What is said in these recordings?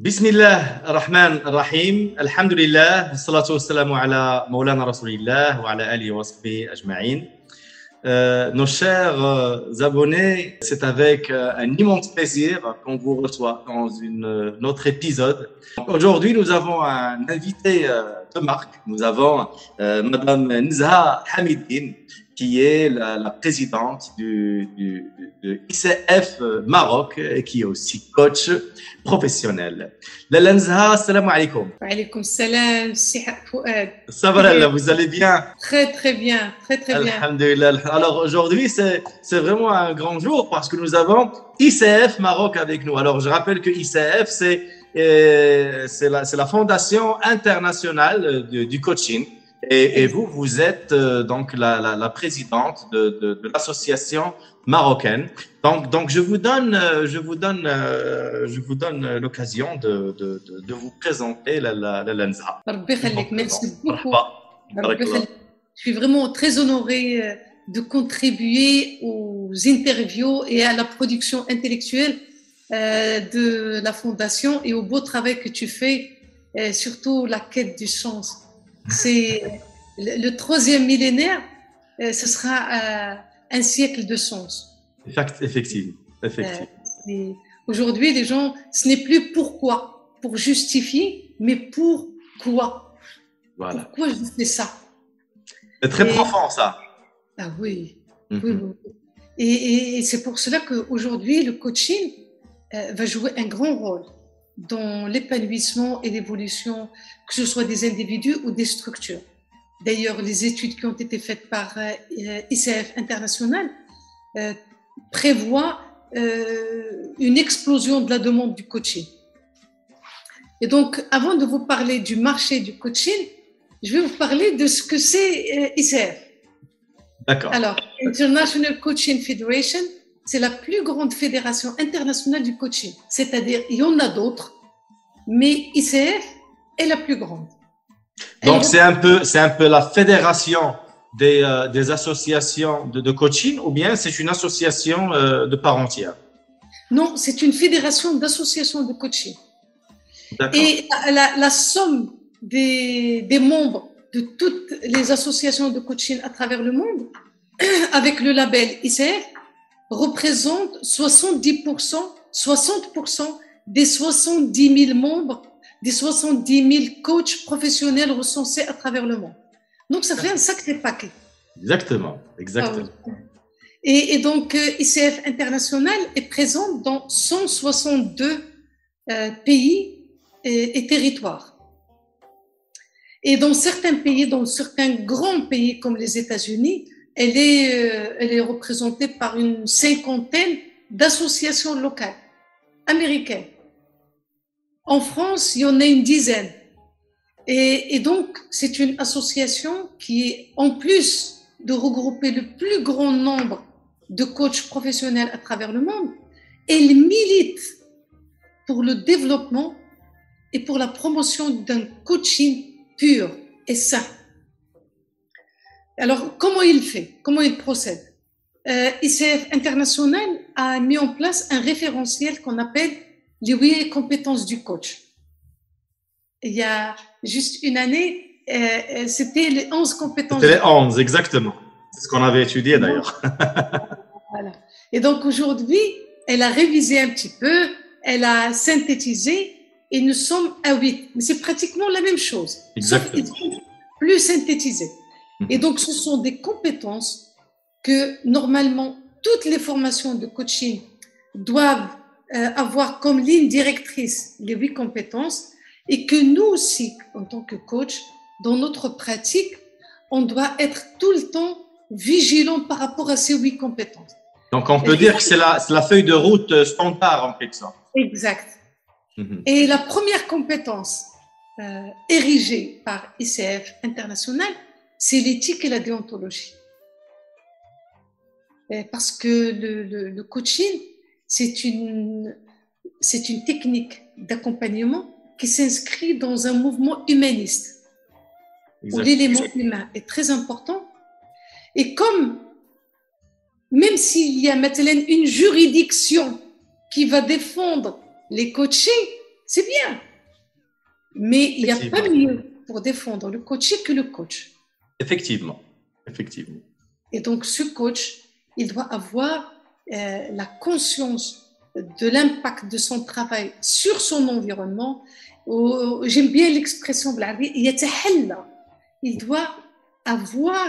بسم الله الرحمن الرحيم الحمد لله والصلاة والسلام على مولانا رسول الله وعلى آله وصحبه أجمعين. Nos chers abonnés, c'est avec un immense plaisir qu'on vous reçoit dans un autre épisode. Aujourd'hui, nous avons un invité de marque. Nous avons Madame Nzha Hamidine, qui est la présidente de ICF Maroc et qui est aussi coach professionnel. Lala Nzha, assalamu alaikum. Wa alaikum salam, Fouad. Ça va Lala, vous allez bien? Très très bien, très très bien. Alhamdulillah. Alors aujourd'hui, c'est vraiment un grand jour parce que nous avons ICF Maroc avec nous. Alors je rappelle que ICF, c'est la fondation internationale du coaching. Et vous êtes donc la présidente de l'association marocaine. Donc je vous donne l'occasion de vous présenter la Nzha. Merci beaucoup. Je suis vraiment très honorée de contribuer aux interviews et à la production intellectuelle de la fondation et au beau travail que tu fais, surtout la quête du sens. C'est le troisième millénaire, ce sera un siècle de sens. Effectivement. Aujourd'hui, les gens, ce n'est plus pourquoi, pour justifier, mais pourquoi. Voilà. Pourquoi je fais ça? C'est très profond, ça. Ah oui. Oui. Et c'est pour cela qu'aujourd'hui, le coaching va jouer un grand rôle dans l'épanouissement et l'évolution, que ce soit des individus ou des structures. D'ailleurs, les études qui ont été faites par ICF International prévoient une explosion de la demande du coaching. Et donc, avant de vous parler du marché du coaching, je vais vous parler de ce que c'est ICF. D'accord. Alors, International Coaching Federation, c'est la plus grande fédération internationale du coaching. C'est-à-dire, il y en a d'autres, mais ICF est la plus grande. Donc, c'est un peu la fédération des associations de coaching, ou bien c'est une association de part entière? Non, c'est une fédération d'associations de coaching. D'accord. Et la somme des membres de toutes les associations de coaching à travers le monde, avec le label ICF, représente 70% des 70 000 membres, des 70 000 coachs professionnels recensés à travers le monde. Donc, ça fait un sacré paquet. Exactement. Ah oui. Et donc, ICF International est présent dans 162 pays et territoires. Et dans certains pays, dans certains grands pays comme les États-Unis, elle est représentée par une cinquantaine d'associations locales américaines. En France, il y en a une dizaine. Et donc, c'est une association qui, en plus de regrouper le plus grand nombre de coachs professionnels à travers le monde, elle milite pour le développement et pour la promotion d'un coaching pur et sain. Alors, comment il fait? Comment il procède? ICF International a mis en place un référentiel qu'on appelle les 8 compétences du coach. Il y a juste une année, c'était les 11 compétences. C'était les 11, exactement. C'est ce qu'on avait étudié d'ailleurs. Voilà. Et donc aujourd'hui, elle a révisé un petit peu, elle a synthétisé et nous sommes à 8. Mais c'est pratiquement la même chose. Exactement. Sauf plus synthétisé. Et donc, ce sont des compétences que normalement toutes les formations de coaching doivent avoir comme ligne directrice les 8 compétences et que nous aussi, en tant que coach, dans notre pratique, on doit être tout le temps vigilant par rapport à ces 8 compétences. Donc, on peut dire que c'est la feuille de route standard en quelque sorte. Exact. Et la première compétence érigée par ICF International, c'est l'éthique et la déontologie. Parce que le coaching, c'est une technique d'accompagnement qui s'inscrit dans un mouvement humaniste, où l'élément humain est très important. Et comme, même s'il y a maintenant une juridiction qui va défendre les coachings, c'est bien. Mais il n'y a pas Effectivement. mieux pour défendre le coaché que le coach. Effectivement. Effectivement. Et donc, ce coach, il doit avoir la conscience de l'impact de son travail sur son environnement. J'aime bien l'expression بالعربية يتحلى. Il doit avoir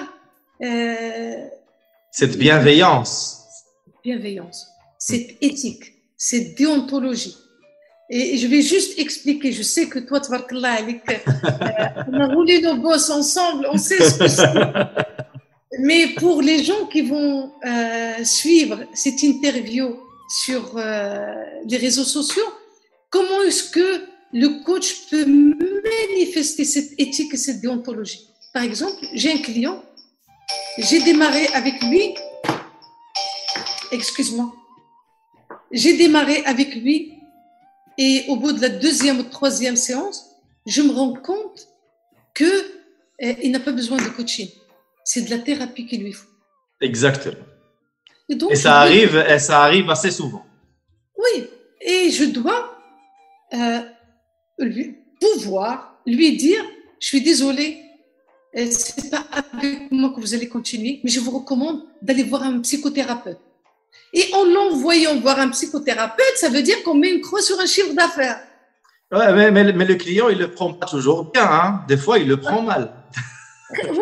Cette bienveillance. bienveillance, cette éthique, cette déontologie. Et je vais juste expliquer, je sais que toi, tabarakallah alik, on a roulé nos bosses ensemble, on sait ce que c'est. Mais pour les gens qui vont suivre cette interview sur les réseaux sociaux, comment est-ce que le coach peut manifester cette éthique et cette déontologie? Par exemple, j'ai un client, j'ai démarré avec lui, excuse-moi, j'ai démarré avec lui et au bout de la deuxième ou troisième séance, je me rends compte qu'il n'a pas besoin de coaching. C'est de la thérapie qu'il lui faut. Exactement. Et donc, Et ça arrive assez souvent. oui, et je dois pouvoir lui dire, je suis désolée, c'est pas avec moi que vous allez continuer, mais je vous recommande d'aller voir un psychothérapeute. Et en l'envoyant voir un psychothérapeute, ça veut dire qu'on met une croix sur un chiffre d'affaires. Ouais, mais le client, il le prend pas toujours bien, hein. Des fois, il le prend mal.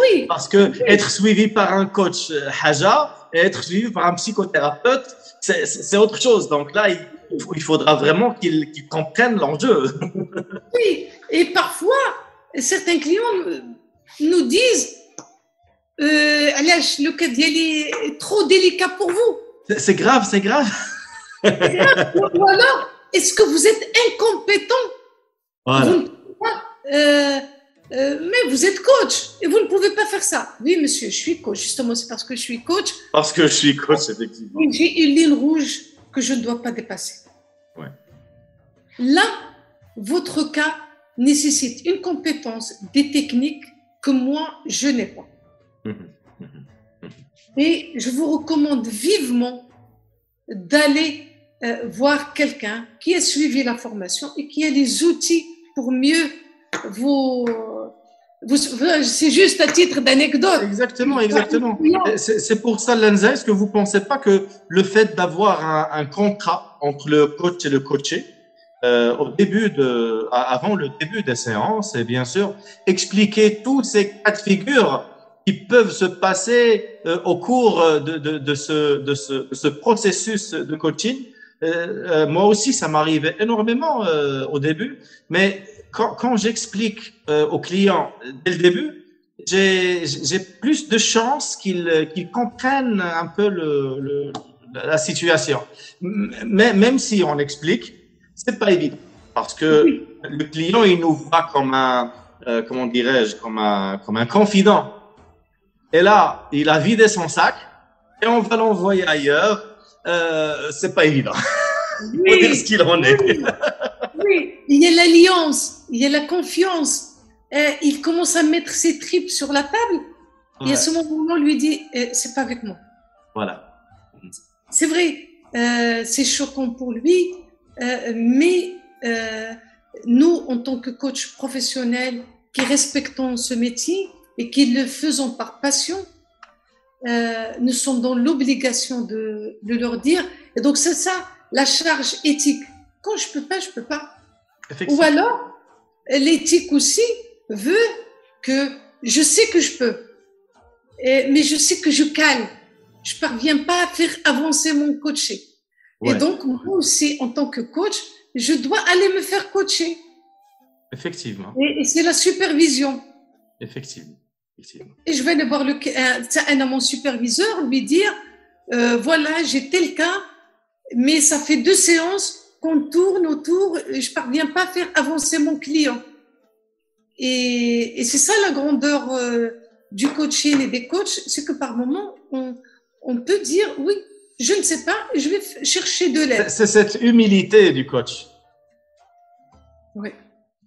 Oui. Parce que être suivi par un coach Haja et être suivi par un psychothérapeute, c'est autre chose. Donc là, il faudra vraiment qu'il comprenne l'enjeu. Oui, et parfois, certains clients nous disent علاش le cas ديالي est trop délicat pour vous. C'est grave, c'est grave. Ou alors, est-ce que vous êtes incompétent? Voilà. Vous ne pouvez pas, mais vous êtes coach et vous ne pouvez pas faire ça. Oui, monsieur, je suis coach. Justement, c'est parce que je suis coach. Parce que je suis coach, effectivement. J'ai une ligne rouge que je ne dois pas dépasser. Ouais. Là, votre cas nécessite une compétence, des techniques que moi, je n'ai pas. Et je vous recommande vivement d'aller voir quelqu'un qui a suivi la formation et qui a les outils pour mieux vous c'est juste à titre d'anecdote. Exactement, exactement. C'est pour ça, Lenza, est-ce que vous ne pensez pas que le fait d'avoir un contrat entre le coach et le coaché, avant le début des séances, et bien sûr, expliquer tous ces cas de figure qui peuvent se passer au cours de ce processus de coaching. Moi aussi, ça m'arrivait énormément au début, mais quand j'explique aux clients dès le début, j'ai plus de chances qu'ils comprennent un peu la situation. Mais même si on explique, c'est pas évident parce que le client il nous voit comme un comment dirais-je comme un confident. Et là, il a vidé son sac et on va l'envoyer ailleurs. C'est pas évident. Il faut dire ce qu'il en est. Oui, il y a l'alliance, il y a la confiance. Il commence à mettre ses tripes sur la table et à ce moment-là, on lui dit c'est pas avec moi. Voilà. C'est vrai, c'est choquant pour lui, mais nous, en tant que coach professionnel, qui respectons ce métier et qui le faisons par passion, nous sommes dans l'obligation de leur dire. Et donc, c'est ça, la charge éthique. Quand je peux pas, je peux pas. Ou alors, l'éthique aussi veut que je sais que je peux, mais je sais que je cale. Je parviens pas à faire avancer mon coaché. Ouais. Et donc, moi aussi, en tant que coach, je dois aller me faire coacher. Effectivement. Et c'est la supervision. Effectivement. Et je vais aller voir mon superviseur, lui dire, voilà, j'ai tel cas, mais ça fait 2 séances qu'on tourne autour, je parviens pas à faire avancer mon client. Et c'est ça la grandeur du coaching et des coachs, c'est que par moment, on peut dire, oui, je ne sais pas, je vais chercher de l'aide. C'est cette humilité du coach. Oui.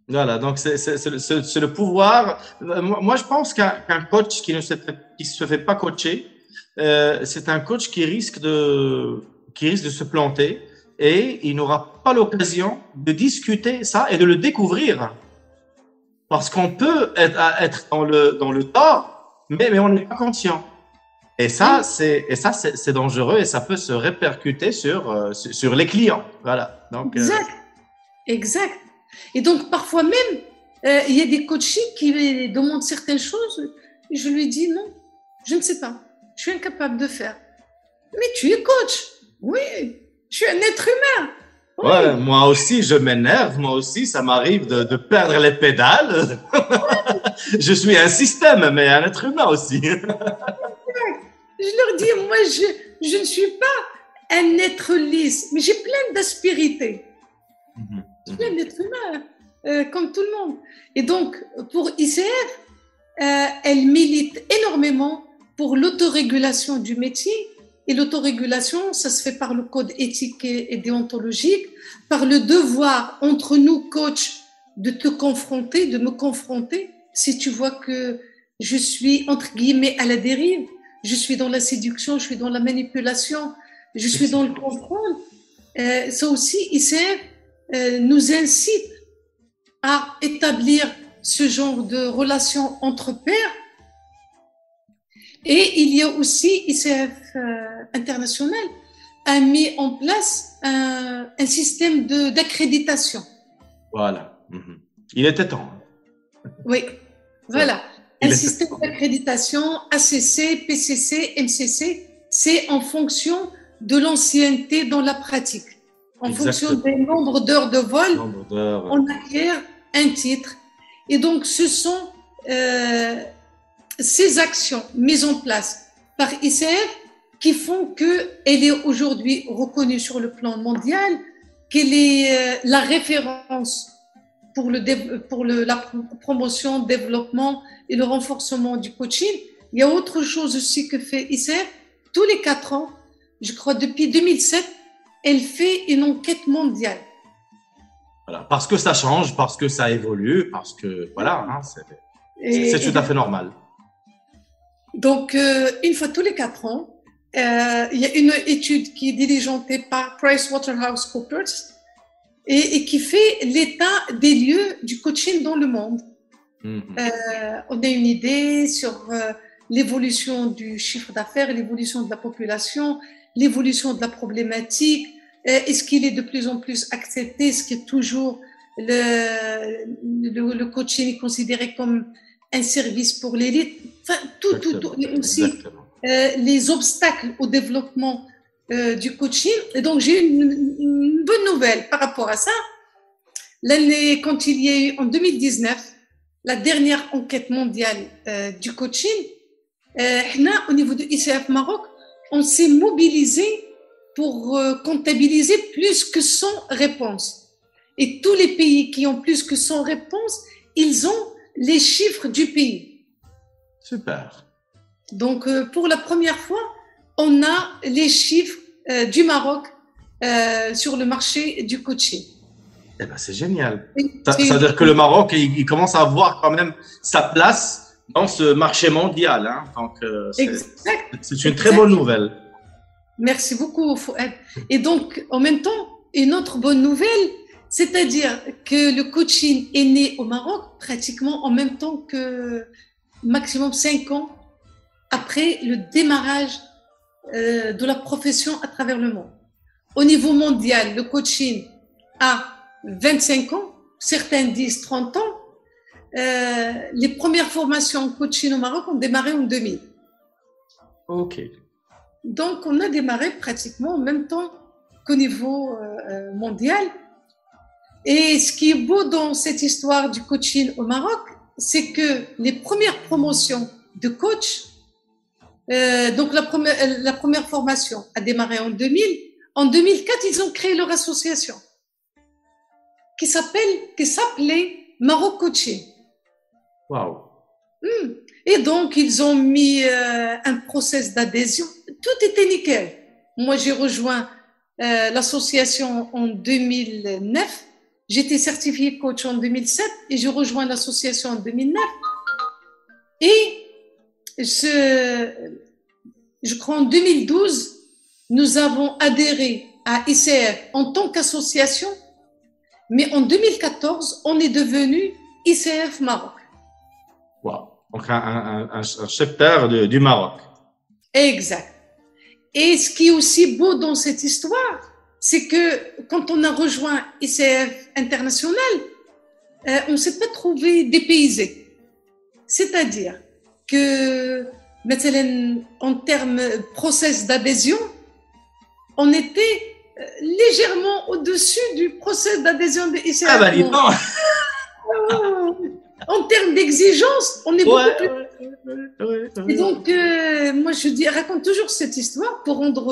Voilà, donc c'est le pouvoir. Moi, je pense qu'un coach qui ne se fait pas coacher, c'est un coach qui risque de se planter et il n'aura pas l'occasion de discuter ça et de le découvrir. Parce qu'on peut être dans le tort, mais on n'est pas conscient. Et ça, c'est dangereux et ça peut se répercuter sur les clients. Voilà. Donc, Exact, exact. Et donc, parfois même, il y a des coachs qui demandent certaines choses. Et je lui dis non, je ne sais pas. Je suis incapable de faire. Mais tu es coach. Oui, je suis un être humain. Oui. ouais, moi aussi, je m'énerve. Moi aussi, ça m'arrive de perdre les pédales. Je suis un système, mais un être humain aussi. Je leur dis, moi, je ne suis pas un être lisse, mais j'ai plein d'aspérités. Je suis un être humain, comme tout le monde. Et donc, pour ICF, elle milite énormément pour l'autorégulation du métier. Et l'autorégulation, ça se fait par le code éthique et déontologique, par le devoir entre nous, coachs, de te confronter, de me confronter. Si tu vois que je suis, entre guillemets, à la dérive, je suis dans la séduction, je suis dans la manipulation, je suis dans le contrôle, ça aussi, ICF nous incite à établir ce genre de relation entre pairs. Et il y a aussi ICF International a mis en place un système d'accréditation. Voilà. Il était temps. Oui, voilà. Un système d'accréditation ACC, PCC, MCC, c'est en fonction de l'ancienneté dans la pratique. En fonction du nombre d'heures de vol, on acquiert un titre. Et donc, ce sont ces actions mises en place par ICF qui font qu'elle est aujourd'hui reconnue sur le plan mondial, qu'elle est la référence pour la promotion, le développement et le renforcement du coaching. Il y a autre chose aussi que fait ICF. Tous les 4 ans, je crois depuis 2007, elle fait une enquête mondiale. Voilà, parce que ça change, parce que ça évolue, parce que voilà, hein, c'est tout à fait normal. Donc, une fois tous les 4 ans, il y a une étude qui est diligentée par PricewaterhouseCoopers et qui fait l'état des lieux du coaching dans le monde. On a une idée sur l'évolution du chiffre d'affaires, l'évolution de la population, l'évolution de la problématique. Est-ce qu'il est de plus en plus accepté? Est-ce que toujours le coaching est considéré comme un service pour l'élite? Enfin, tout. Et aussi les obstacles au développement du coaching. Et donc, j'ai une bonne nouvelle par rapport à ça. L'année, quand il y a eu en 2019, la dernière enquête mondiale du coaching, au niveau de ICF Maroc, on s'est mobilisé pour comptabiliser plus que 100 réponses. Et tous les pays qui ont plus que 100 réponses, ils ont les chiffres du pays. Super. Donc, pour la première fois, on a les chiffres du Maroc sur le marché du coaching. Eh ben, c'est génial. Ça veut dire que le Maroc, il commence à avoir quand même sa place dans ce marché mondial. Hein. Donc, c'est une très bonne nouvelle. Merci beaucoup, Fouad. Et donc, en même temps, une autre bonne nouvelle, c'est-à-dire que le coaching est né au Maroc pratiquement en même temps que maximum 5 ans après le démarrage de la profession à travers le monde. Au niveau mondial, le coaching a 25 ans, certains disent 30 ans. Les premières formations en coaching au Maroc ont démarré en 2000. OK. Donc, on a démarré pratiquement en même temps qu'au niveau mondial. Et ce qui est beau dans cette histoire du coaching au Maroc, c'est que les premières promotions de coach, donc la première formation a démarré en 2000. En 2004, ils ont créé leur association qui s'appelait Maroc Coaching. Wow. Et donc, ils ont mis un process d'adhésion. Tout était nickel. Moi, j'ai rejoint l'association en 2009. J'étais certifiée coach en 2007 et j'ai rejoint l'association en 2009. Et je crois en 2012, nous avons adhéré à ICF en tant qu'association, mais en 2014, on est devenu ICF Maroc. Wow. Donc, un chepteur du Maroc. Exact. Et ce qui est aussi beau dans cette histoire, c'est que quand on a rejoint ICF International, on ne s'est pas trouvé dépaysé. C'est-à-dire que, maintenant, en termes process d'adhésion, on était légèrement au-dessus du process d'adhésion de ICF. Ah bah dis donc. En termes d'exigence, on est beaucoup plus... Et donc, moi, je raconte toujours cette histoire pour rendre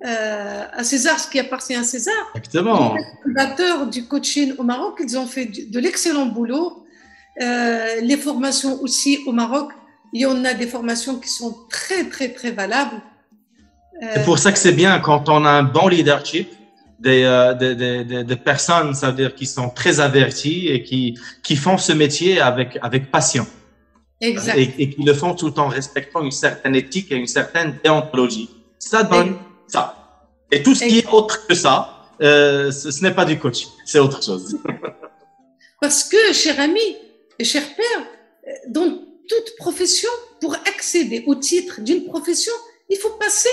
à César ce qui appartient à César. Exactement. Les fondateurs du coaching au Maroc, ils ont fait de l'excellent boulot. Les formations aussi au Maroc, il y en a des formations qui sont très, très, très valables. C'est pour ça que c'est bien quand on a un bon leadership, des personnes, ça veut dire qui sont très averties et qui font ce métier avec passion. Exact. Et qui le font tout en respectant une certaine éthique et une certaine déontologie. Ça donne ça. Et tout ce qui est autre que ça, ce n'est pas du coaching, c'est autre chose. Parce que, cher ami et cher père, dans toute profession, pour accéder au titre d'une profession, il faut passer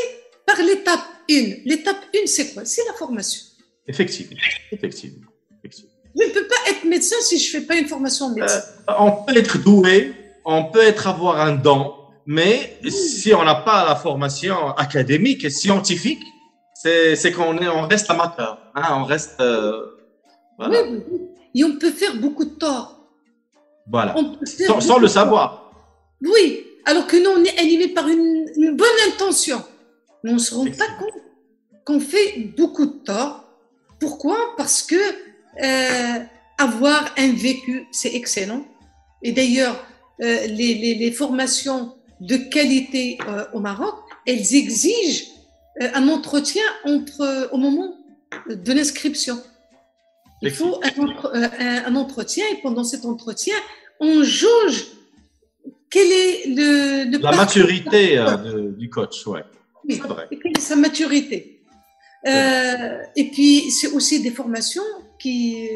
par l'étape 1. L'étape 1, c'est quoi? C'est la formation. Effectivement. Je ne peux pas être médecin si je ne fais pas une formation en médecine. On peut être doué, on peut avoir un don, mais si on n'a pas la formation académique et scientifique, c'est on reste amateur, hein, on reste… voilà. Oui. Et on peut faire beaucoup de tort. Voilà, sans le savoir. Oui, alors que nous, on est animé par une bonne intention. Mais on ne se rend pas compte qu'on fait beaucoup de tort. Pourquoi? Parce que avoir un vécu, c'est excellent. Et d'ailleurs, les formations de qualité au Maroc, elles exigent un entretien au moment de l'inscription. Il faut un entretien et pendant cet entretien, on jauge quel est la maturité du coach, ouais. Oui, et quelle est sa maturité. Et puis, c'est aussi des formations qui,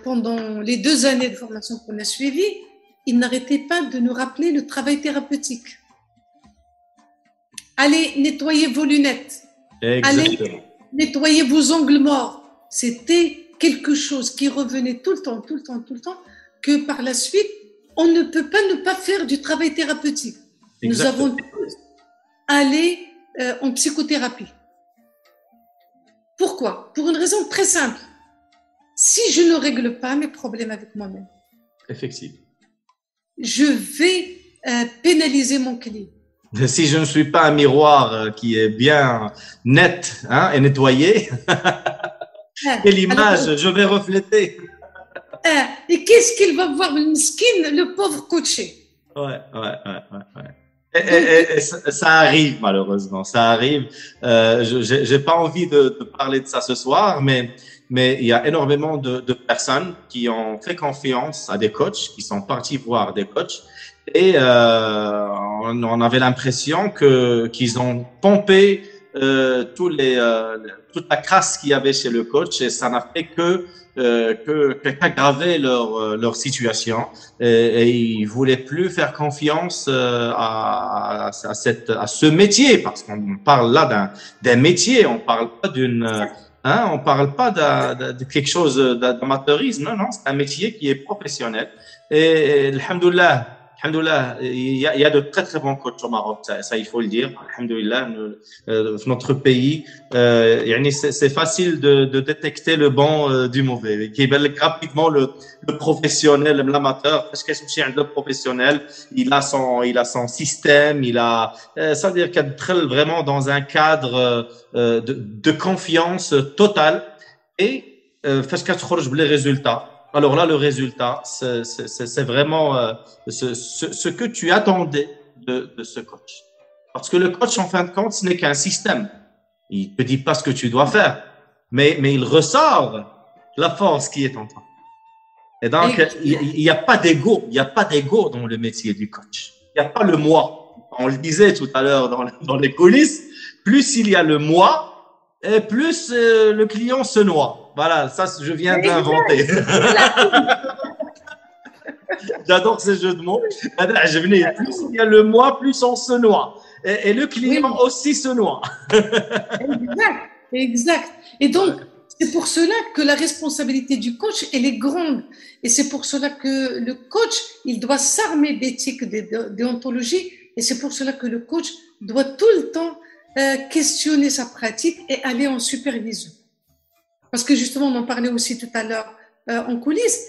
pendant les 2 années de formation qu'on a suivies, ils n'arrêtaient pas de nous rappeler le travail thérapeutique. Allez nettoyer vos lunettes. Exactement. Allez nettoyer vos angles morts. C'était quelque chose qui revenait tout le temps, que par la suite, on ne peut pas ne pas faire du travail thérapeutique. Exactement. Nous avons tous allé en psychothérapie. Pourquoi? Pour une raison très simple. Si je ne règle pas mes problèmes avec moi-même, effectivement, je vais pénaliser mon client. Si je ne suis pas un miroir qui est bien net, hein, et nettoyé, quelle image je vais refléter? Et qu'est-ce qu'il va voir, le miskin, le pauvre coaché? Ouais. Et ça arrive, malheureusement, ça arrive. J'ai pas envie de parler de ça ce soir, mais il y a énormément de personnes qui ont fait confiance à des coachs, qui sont partis voir des coachs, et on avait l'impression qu'ils ont pompé toute la crasse qu'il y avait chez le coach, et ça n'a fait qu'aggraver leur situation, et ils voulaient plus faire confiance à ce métier, parce qu'on parle là d'un métier, on parle pas on parle pas de quelque chose d'amateurisme, non, c'est un métier qui est professionnel, et alhamdoulilah, il y a de très très bons coachs au Maroc, ça il faut le dire. Alhamdoulilah, notre pays, c'est facile de détecter le bon du mauvais. Qui est rapidement le professionnel, l'amateur, parce que le professionnel, il a son système, ça veut dire qu'il est vraiment dans un cadre de confiance totale, et parce qu'il y les résultats. Alors là, le résultat, c'est vraiment ce que tu attendais de ce coach. Parce que le coach, en fin de compte, ce n'est qu'un système. Il ne te dit pas ce que tu dois faire, mais il ressort la force qui est en toi. Et donc, il n'y a pas d'ego. Il n'y a pas d'ego dans le métier du coach. Il n'y a pas le moi. On le disait tout à l'heure dans les coulisses. Plus il y a le moi, et plus le client se noie. Voilà, ça, je viens de l'inventer. J'adore ces jeux de mots. Plus il y a le moi, plus on se noie. Et le client aussi se noie. Exact, exact. Et donc, c'est pour cela que la responsabilité du coach, elle est grande. Et c'est pour cela que le coach, il doit s'armer d'éthique, de déontologie. Et c'est pour cela que le coach doit tout le temps questionner sa pratique et aller en supervision. Parce que justement, on en parlait aussi tout à l'heure en coulisses,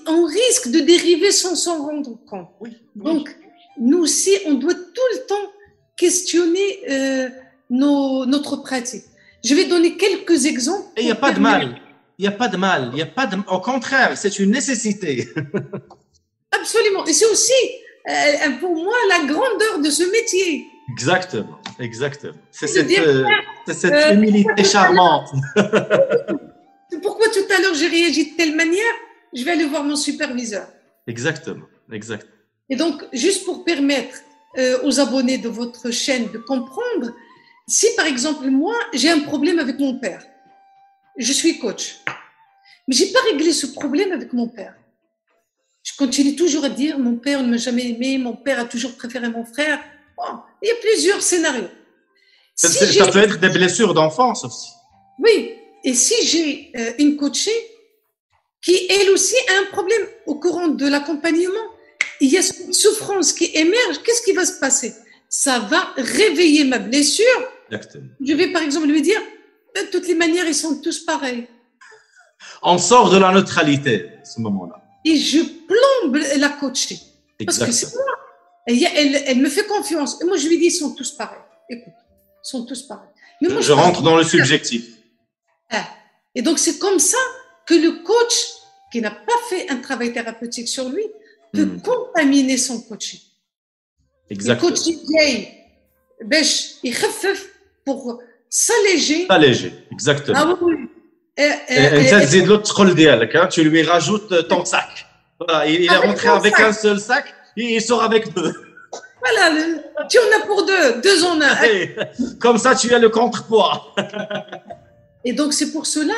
on risque de dériver sans s'en rendre compte. Donc, nous aussi, on doit tout le temps questionner notre pratique. Je vais donner quelques exemples. Et il n'y a pas de mal. Il n'y a pas de mal. Il y a pas de... Au contraire, c'est une nécessité. Absolument. Et c'est aussi, pour moi, la grandeur de ce métier. Exactement, exactement. C'est cette humilité charmante. Pourquoi tout à l'heure j'ai réagi de telle manière? Je vais aller voir mon superviseur. Exactement, exact. Et donc, juste pour permettre aux abonnés de votre chaîne de comprendre, si par exemple, moi, j'ai un problème avec mon père, je suis coach, mais je n'ai pas réglé ce problème avec mon père. Je continue toujours à dire, mon père ne m'a jamais aimé, mon père a toujours préféré mon frère. Bon, il y a plusieurs scénarios. Ça peut être des blessures d'enfance aussi. Oui, et si j'ai une coachée qui, elle aussi, a un problème au courant de l'accompagnement, il y a une souffrance qui émerge, qu'est-ce qui va se passer? Ça va réveiller ma blessure. Exactement. Je vais par exemple lui dire, de toutes les manières, ils sont tous pareils. On sort de la neutralité à ce moment-là. Et je plombe la coachée. Exactement. Parce que c'est moi. Elle me fait confiance. Et moi, je lui dis, ils sont tous pareils. Écoute, ils sont tous pareils. Mais moi, je rentre dans le subjectif. Et donc, c'est comme ça que le coach, qui n'a pas fait un travail thérapeutique sur lui, peut contaminer son coaching. Exactement. Le coaching vieille, il khafef pour s'alléger. S'alléger, exactement. Ah oui. Tu lui rajoutes ton sac. Voilà, il est rentré avec un seul sac, et il sort avec deux. Voilà, tu en as pour deux en un. Comme ça, tu as le contrepoids. Et donc, c'est pour cela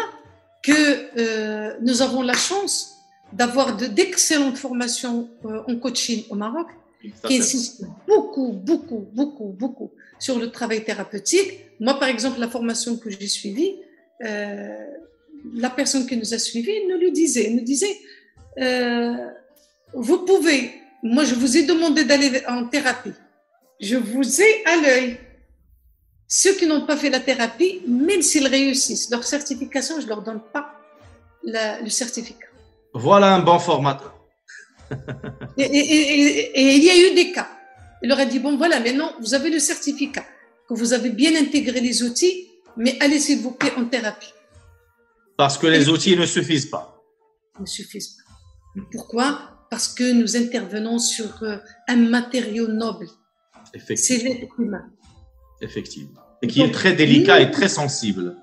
que nous avons la chance d'avoir d'excellentes formations en coaching au Maroc, qui insistent beaucoup sur le travail thérapeutique. Moi, par exemple, la formation que j'ai suivie, la personne qui nous a suivis nous disait, vous pouvez, moi je vous ai demandé d'aller en thérapie, je vous ai à l'œil. Ceux qui n'ont pas fait la thérapie, même s'ils réussissent leur certification, je ne leur donne pas le certificat. Voilà un bon formateur. Et il y a eu des cas. Il leur a dit, bon voilà, maintenant vous avez le certificat, que vous avez bien intégré les outils, mais allez s'il vous plaît en thérapie. Parce que les outils ne suffisent pas. Ne suffisent pas. Pourquoi? Parce que nous intervenons sur un matériau noble. C'est l'être humain. Effectivement. Et qui est très délicat et très sensible.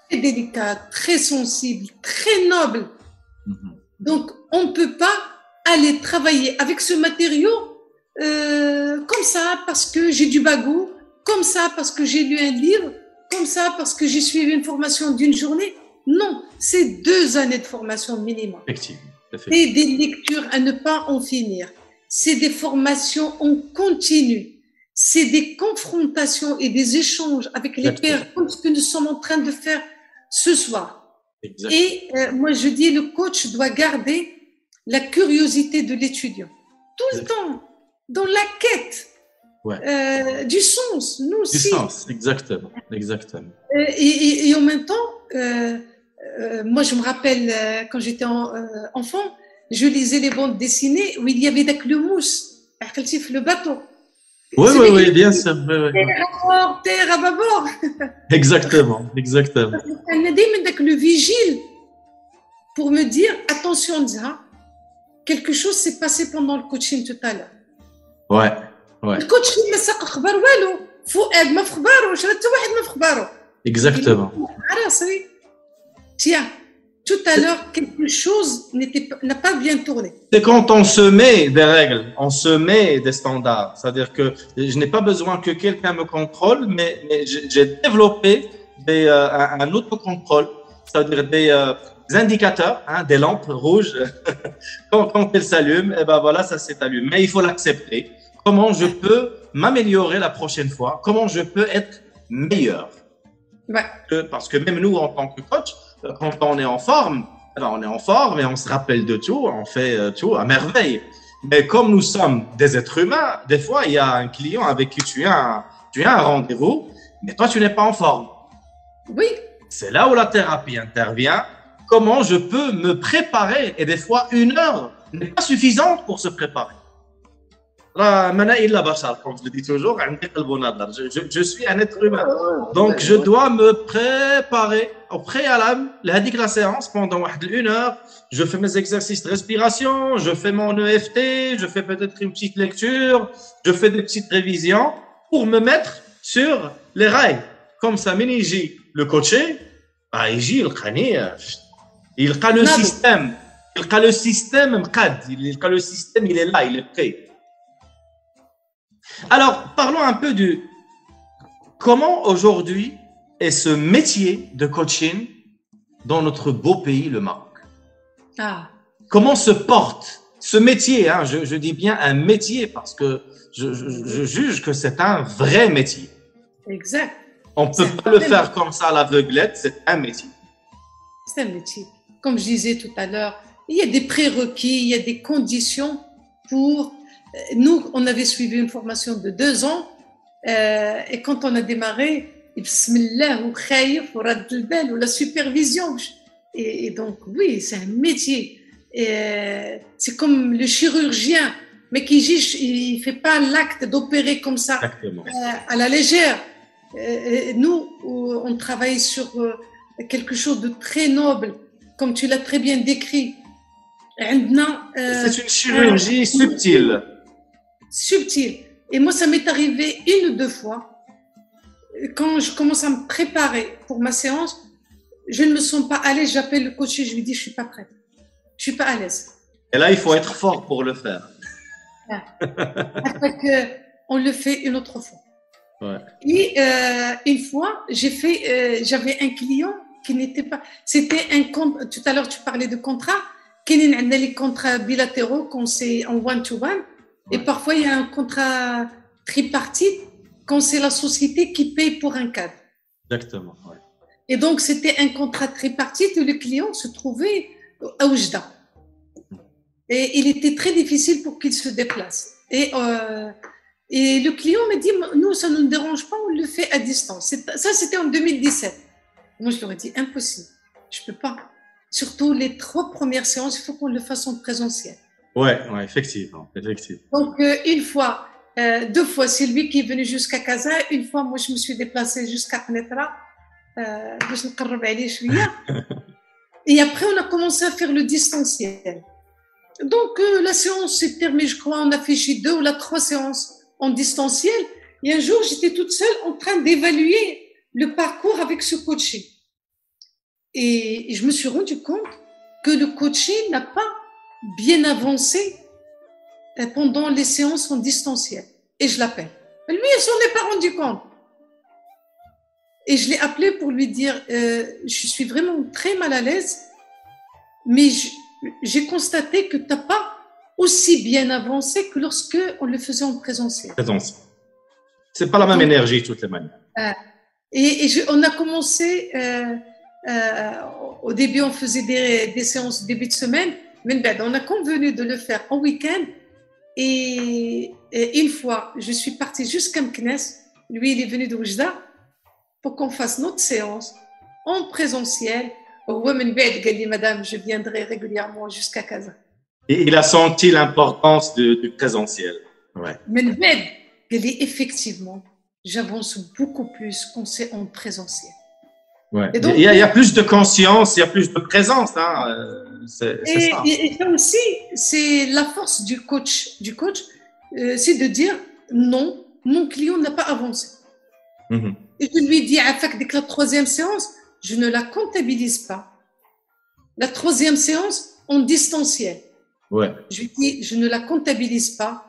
Très délicat, très sensible, très noble. Donc, on ne peut pas aller travailler avec ce matériau comme ça parce que j'ai du bagou, comme ça parce que j'ai lu un livre, comme ça parce que j'ai suivi une formation d'une journée. Non, c'est 2 années de formation minimum. Effectivement. C'est des lectures à ne pas en finir. C'est des formations en continu. C'est des confrontations et des échanges avec les pairs, comme ce que nous sommes en train de faire ce soir. Exactement. Et moi, je dis, le coach doit garder la curiosité de l'étudiant. Tout le temps, dans la quête du sens. Nous aussi. Du sens, exactement. Et en même temps, moi, je me rappelle, quand j'étais enfant, je lisais les bandes dessinées où il y avait le mousse, le bateau. Oui, bien sûr. Terre à bord, terre à bâbord. Exactement. On a dit le vigile pour me dire, attention, quelque chose s'est passé pendant le coaching tout à l'heure. Ouais. Le coaching, mais ça exactement. Tiens, tout à l'heure, quelque chose n'a pas bien tourné. C'est quand on se met des règles, on se met des standards. C'est-à-dire que je n'ai pas besoin que quelqu'un me contrôle, mais j'ai développé un autocontrôle, c'est-à-dire des indicateurs, hein, des lampes rouges. Quand elles s'allument, et ben voilà, ça s'est allumé. Mais il faut l'accepter. Comment je peux m'améliorer la prochaine fois? Comment je peux être meilleur? Ouais. Parce que même nous, en tant que coach, quand on est en forme, alors on est en forme et on se rappelle de tout, on fait tout à merveille. Mais comme nous sommes des êtres humains, des fois, il y a un client avec qui tu as un rendez-vous, mais toi, tu n'es pas en forme. Oui. C'est là où la thérapie intervient. Comment je peux me préparer? Et des fois, 1 heure n'est pas suffisante pour se préparer. Comme je le dis toujours, je suis un être humain. Donc, je dois me préparer au préalable. La séance, pendant 1 heure, je fais mes exercices de respiration, je fais mon EFT, je fais peut-être une petite lecture, je fais des petites révisions pour me mettre sur les rails. Comme ça, le coaché, il a le système. Il a le système, il est là, il est prêt. Alors, parlons un peu de comment aujourd'hui est ce métier de coaching dans notre beau pays, le Maroc. Comment se porte ce métier, hein, je dis bien un métier parce que je juge que c'est un vrai métier. Exact. On ne peut pas le faire comme ça à l'aveuglette, c'est un métier. C'est un métier. Comme je disais tout à l'heure, il y a des prérequis, il y a des conditions pour... Nous, on avait suivi une formation de 2 ans et quand on a démarré, bismillah, ou khayf, ou rad al-bal, ou la supervision. Et donc, oui, c'est un métier. C'est comme le chirurgien, mais il ne fait pas l'acte d'opérer comme ça à la légère. Nous, on travaille sur quelque chose de très noble, comme tu l'as très bien décrit. C'est une chirurgie subtile. Subtile. Et moi, ça m'est arrivé 1 ou 2 fois. Quand je commence à me préparer pour ma séance, je ne me sens pas à l'aise. J'appelle le coach et je lui dis, je ne suis pas prête. Je ne suis pas à l'aise. Et là, il faut être fort pour le faire. Après qu'on le fait une autre fois. Ouais. Et une fois, j'avais un client qui n'était pas... C'était un compte... Tout à l'heure, tu parlais de contrat. On a les contrats bilatéraux quand c'est en one-to-one. Et parfois, il y a un contrat tripartite quand c'est la société qui paye pour un cadre. Exactement. Ouais. Et donc, c'était un contrat tripartite où le client se trouvait à Oujda. Et il était très difficile pour qu'il se déplace. Et le client m'a dit, nous, ça ne nous dérange pas, on le fait à distance. Ça, c'était en 2017. Moi, je leur ai dit, impossible, je ne peux pas. Surtout les 3 premières séances, il faut qu'on le fasse en présentiel. Ouais, effectivement. Donc, 1 fois, 2 fois, c'est lui qui est venu jusqu'à Casa. 1 fois, moi, je me suis déplacée jusqu'à Knetra. Et après, on a commencé à faire le distanciel. Donc, la séance s'est terminée, je crois, on a fait chez 2 ou 3 séances en distanciel. Et un jour, j'étais toute seule en train d'évaluer le parcours avec ce coaching. Et je me suis rendu compte que le coaching n'a pas bien avancé pendant les séances en distanciel. Et je l'appelle. Lui, il ne s'en est pas rendu compte. Et je l'ai appelé pour lui dire, je suis vraiment très mal à l'aise, mais j'ai constaté que tu n'as pas aussi bien avancé que lorsque on le faisait en présentiel. C'est pas la même énergie, de toutes les manières. On a commencé, au début, on faisait des séances début de semaine, mais on a convenu de le faire en week-end. Et 1 fois, je suis partie jusqu'à Meknes. Lui, il est venu de Oujda pour qu'on fasse notre séance en présentiel. Madame, je viendrai régulièrement jusqu'à Casa. Et il a senti l'importance du présentiel. Ouais. Mais effectivement, j'avance beaucoup plus quand c'est en présentiel. Ouais. Donc, il y a plus de conscience, il y a plus de présence. Hein. C'est ça. Et ça aussi, c'est la force du coach, c'est de dire non, mon client n'a pas avancé. Mm-hmm. Et je lui dis, avec la 3e séance, je ne la comptabilise pas. La 3e séance en distanciel. Ouais. Je lui dis, je ne la comptabilise pas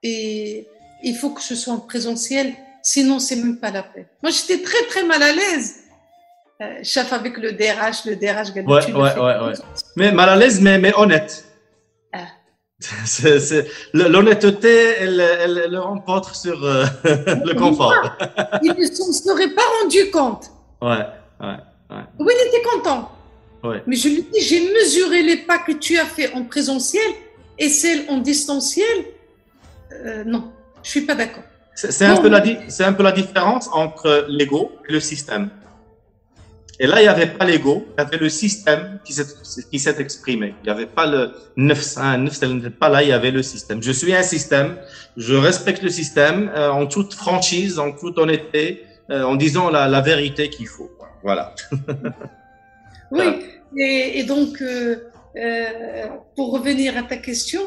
et il faut que ce soit en présentiel, sinon c'est même pas la peine. Moi, j'étais très, très mal à l'aise chef avec le DRH قال له, Ouais, tu le ouais, fais. ouais, ouais. Mais mal à l'aise, mais honnête. Ah. L'honnêteté, elle le remporte sur le confort. Il ne s'en serait pas rendu compte. Ouais, ouais, ouais, Oui, il était content. ouais. Mais je lui dis, j'ai mesuré les pas que tu as fait en présentiel et celles en distanciel. Non, je suis pas d'accord. C'est un peu c'est un peu la différence entre l'ego et le système. Et là, il n'y avait pas l'ego, il y avait le système qui s'est exprimé. Il n'y avait pas le nefs, hein, nefs, elle n'était pas là, il y avait le système. Je suis un système, je respecte le système en toute franchise, en toute honnêteté, en disant la vérité qu'il faut. Voilà. Oui, et donc, pour revenir à ta question,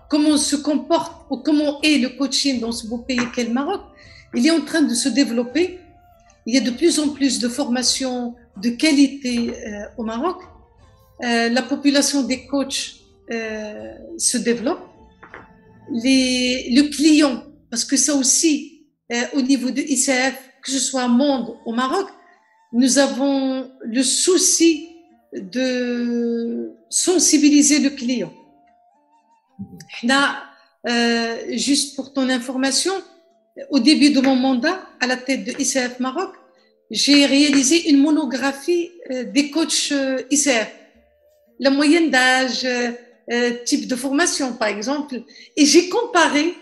comment se comporte ou comment est le coaching dans ce beau pays qu'est le Maroc? Il est en train de se développer. Il y a de plus en plus de formations de qualité au Maroc. La population des coachs se développe. Le client, parce que ça aussi, au niveau de ICF, que ce soit Monde au Maroc, nous avons le souci de sensibiliser le client. Là, juste pour ton information, au début de mon mandat à la tête de ICF Maroc, j'ai réalisé une monographie des coachs ICF. La moyenne d'âge, type de formation par exemple, et j'ai comparé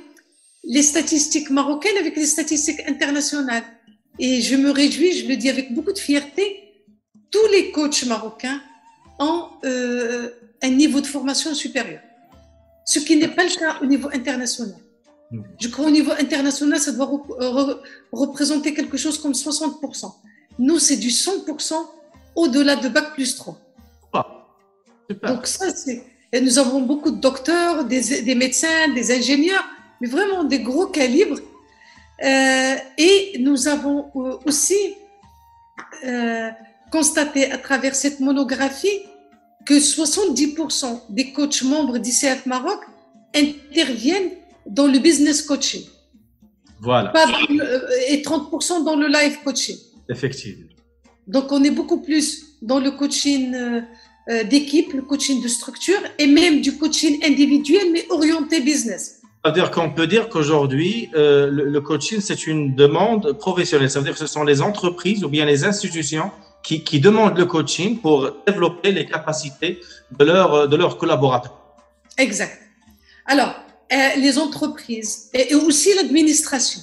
les statistiques marocaines avec les statistiques internationales. Et je me réjouis, je le dis avec beaucoup de fierté, tous les coachs marocains ont un niveau de formation supérieur. Ce qui n'est pas le cas au niveau international. Je crois au niveau international, ça doit représenter quelque chose comme 60%. Nous, c'est du 100% au-delà de Bac plus 3. Ah, super. Donc ça, c'est... Et nous avons beaucoup de docteurs, des médecins, des ingénieurs, mais vraiment des gros calibres. Et nous avons aussi constaté à travers cette monographie que 70% des coachs membres d'ICF Maroc interviennent dans le business coaching. Voilà. Et 30% dans le live coaching. Effectivement. Donc, on est beaucoup plus dans le coaching d'équipe, le coaching de structure et même du coaching individuel, mais orienté business. C'est-à-dire qu'on peut dire qu'aujourd'hui, le coaching, c'est une demande professionnelle. Ça veut dire que ce sont les entreprises ou bien les institutions qui demandent le coaching pour développer les capacités de leurs collaborateurs. Exact. Alors, les entreprises et aussi l'administration.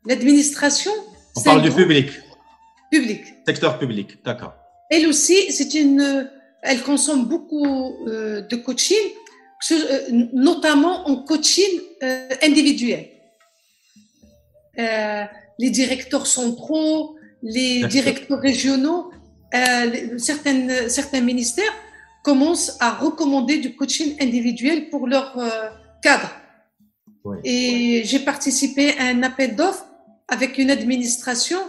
L'administration, on parle du public. Public. Secteur public, d'accord. Elle aussi, elle consomme beaucoup de coaching, notamment en coaching individuel. Les directeurs centraux, les directeurs régionaux, certains ministères commencent à recommander du coaching individuel pour leurs cadres. Ouais. Et j'ai participé à un appel d'offres avec une administration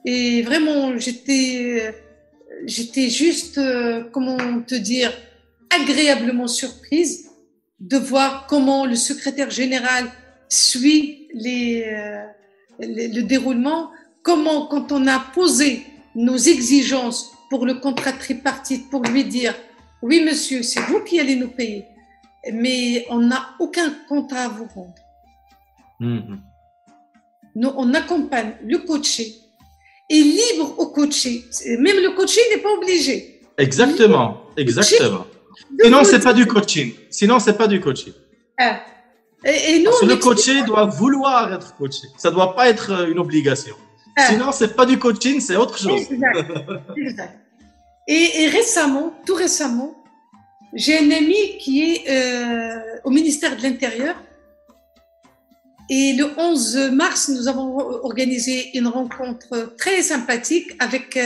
et vraiment j'étais juste, comment te dire, agréablement surprise de voir comment le secrétaire général suit le déroulement, comment quand on a posé nos exigences pour le contrat tripartite pour lui dire oui, monsieur, c'est vous qui allez nous payer, mais on n'a aucun contrat à vous rendre. Nous, on accompagne le coaché et libre au coaché. Même le coaché n'est pas obligé. Exactement, exactement. Sinon, c'est pas du coaching. Sinon, c'est pas du coaching. Et nous, parce que le coaché doit vouloir être coaché. Ça doit pas être une obligation. Sinon, c'est pas du coaching, c'est autre chose. Exact. Exact. Et récemment, tout récemment, j'ai un ami qui est au ministère de l'Intérieur. Et le 11 mars, nous avons organisé une rencontre très sympathique avec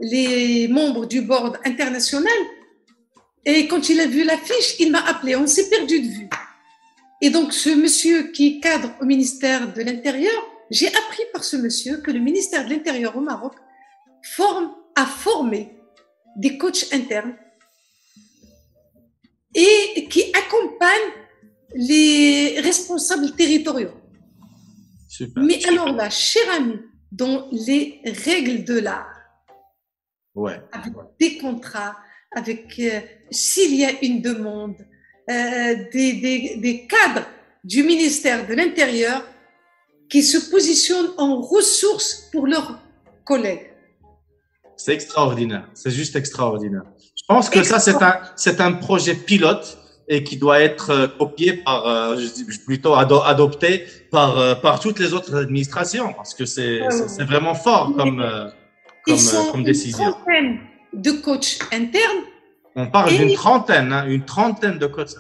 les membres du board international. Et quand il a vu l'affiche, il m'a appelé. On s'est perdu de vue. Et donc, ce monsieur qui cadre au ministère de l'Intérieur, j'ai appris par ce monsieur que le ministère de l'Intérieur au Maroc a formé des coachs internes et qui accompagnent les responsables territoriaux. Super. Mais alors là, cher ami, dans les règles de l'art, Ouais. avec des contrats, avec s'il y a une demande, des cadres du ministère de l'Intérieur qui se positionnent en ressources pour leurs collègues. C'est extraordinaire. C'est juste extraordinaire. Je pense que ça, c'est un projet pilote et qui doit être copié par, plutôt adopté par toutes les autres administrations parce que c'est vraiment fort comme décision. Une trentaine de coachs internes. On parle d'une trentaine, hein, une trentaine de coachs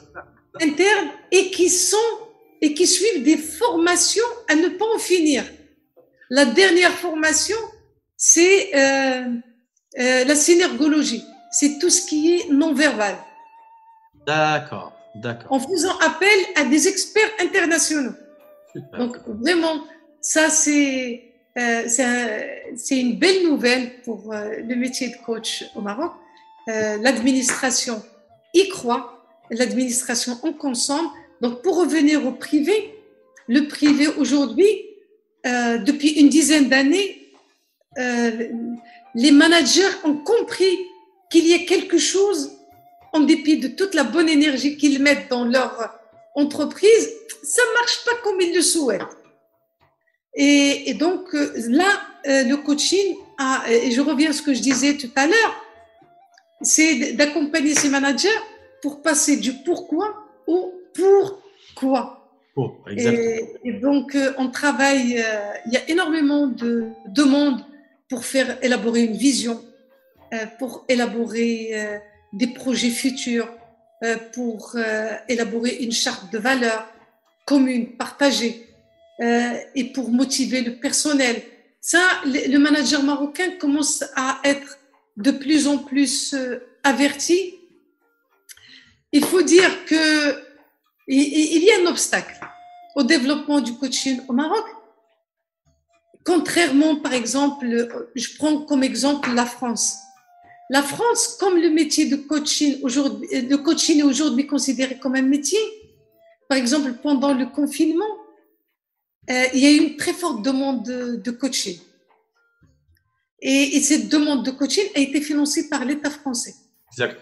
internes et qui suivent des formations à ne pas en finir. La dernière formation, c'est la synergologie. C'est tout ce qui est non-verbal. D'accord, d'accord. En faisant appel à des experts internationaux. Super. Donc, vraiment, ça, c'est une belle nouvelle pour le métier de coach au Maroc. L'administration y croit, l'administration en consomme. Donc, pour revenir au privé, le privé aujourd'hui, depuis une dizaine d'années, les managers ont compris qu'il y a quelque chose, en dépit de toute la bonne énergie qu'ils mettent dans leur entreprise, ça ne marche pas comme ils le souhaitent. Et donc là, le coaching, et je reviens à ce que je disais tout à l'heure, c'est d'accompagner ces managers pour passer du pourquoi au pourquoi. Oh, exactement. Et donc, on travaille, il y a énormément de demandes pour faire élaborer une vision, pour élaborer des projets futurs, pour élaborer une charte de valeurs commune, partagée, et pour motiver le personnel. Ça, le manager marocain commence à être de plus en plus averti. Il faut dire qu'il y a un obstacle au développement du coaching au Maroc. Contrairement, par exemple, je prends comme exemple la France. La France, comme le métier de coaching est aujourd'hui considéré comme un métier, par exemple, pendant le confinement, il y a eu une très forte demande de coaching. Et cette demande de coaching a été financée par l'État français. Exact.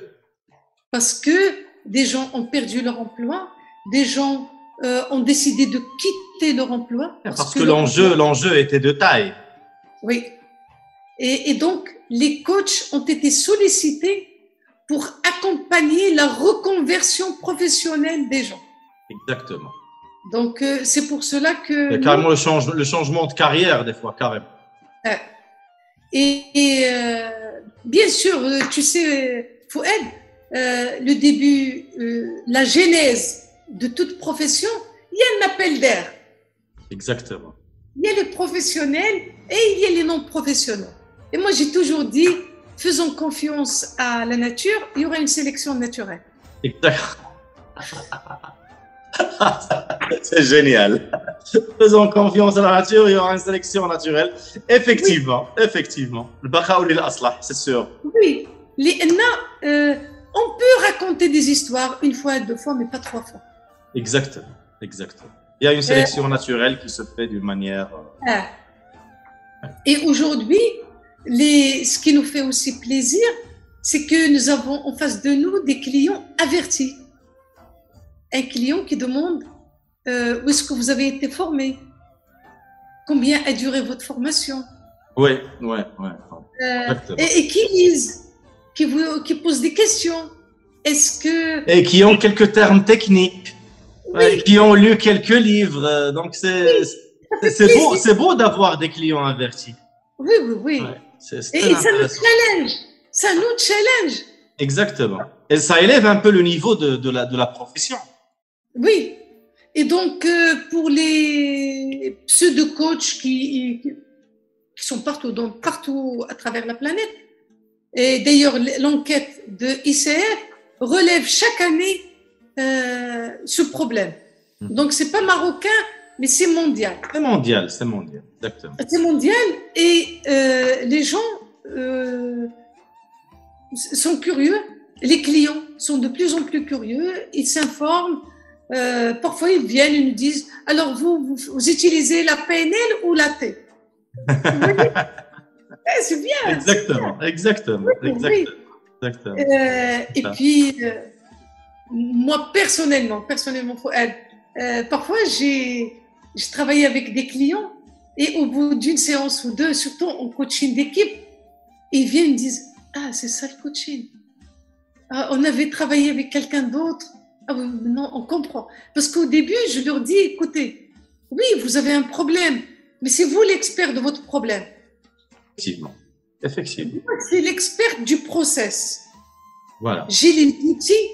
Parce que des gens ont perdu leur emploi, des gens ont décidé de quitter leur emploi. Parce que l'enjeu était de taille. Oui. Et donc, les coachs ont été sollicités pour accompagner la reconversion professionnelle des gens. Exactement. Donc, c'est pour cela que… Et carrément le changement de carrière, des fois, carrément. Bien sûr, tu sais, Fouad, le début, la genèse de toute profession, il y a un appel d'air. Exactement. Il y a les professionnels et il y a les non-professionnels. Et moi, j'ai toujours dit, faisons confiance à la nature, il y aura une sélection naturelle. Exactement. C'est génial. Faisons confiance à la nature, il y aura une sélection naturelle. Effectivement, oui. Effectivement. Le baqa ou l'aslah, c'est sûr. Oui. On peut raconter des histoires une fois, deux fois, mais pas trois fois. Exactement, exactement. Il y a une sélection naturelle qui se fait d'une manière… Et aujourd'hui, ce qui nous fait aussi plaisir, c'est que nous avons en face de nous des clients avertis. Un client qui demande où est-ce que vous avez été formé, combien a duré votre formation. Oui. Et qui lisent, qui posent des questions. Est-ce que… Et qui ont quelques termes techniques, oui. Qui ont lu quelques livres. Donc, c'est beau d'avoir des clients avertis. Oui. Ouais, et ça nous challenge. Ça nous challenge. Exactement. Et ça élève un peu le niveau de la profession. Oui. Et donc, pour les pseudo-coachs qui sont partout à travers la planète, et d'ailleurs, l'enquête de ICF relève chaque année ce problème. Donc, ce n'est pas marocain, mais c'est mondial. C'est mondial, exactement. C'est mondial et les gens sont curieux. Les clients sont de plus en plus curieux. Ils s'informent. Parfois, ils viennent et nous disent, alors vous utilisez la PNL ou la T? Vous voyez? C'est bien. Exactement, exactement, Oui, exactement, oui. exactement. Et puis, moi, personnellement, Fouad, parfois, je travaille avec des clients et au bout d'une séance ou deux, surtout en coaching d'équipe, ils viennent et me disent, ah, c'est ça le coaching. Ah, on avait travaillé avec quelqu'un d'autre. Ah oui, non, on comprend. Parce qu'au début, je leur dis, écoutez, oui, vous avez un problème, mais c'est vous l'expert de votre problème. Effectivement, effectivement. Moi, c'est l'expert du process. Voilà. J'ai les outils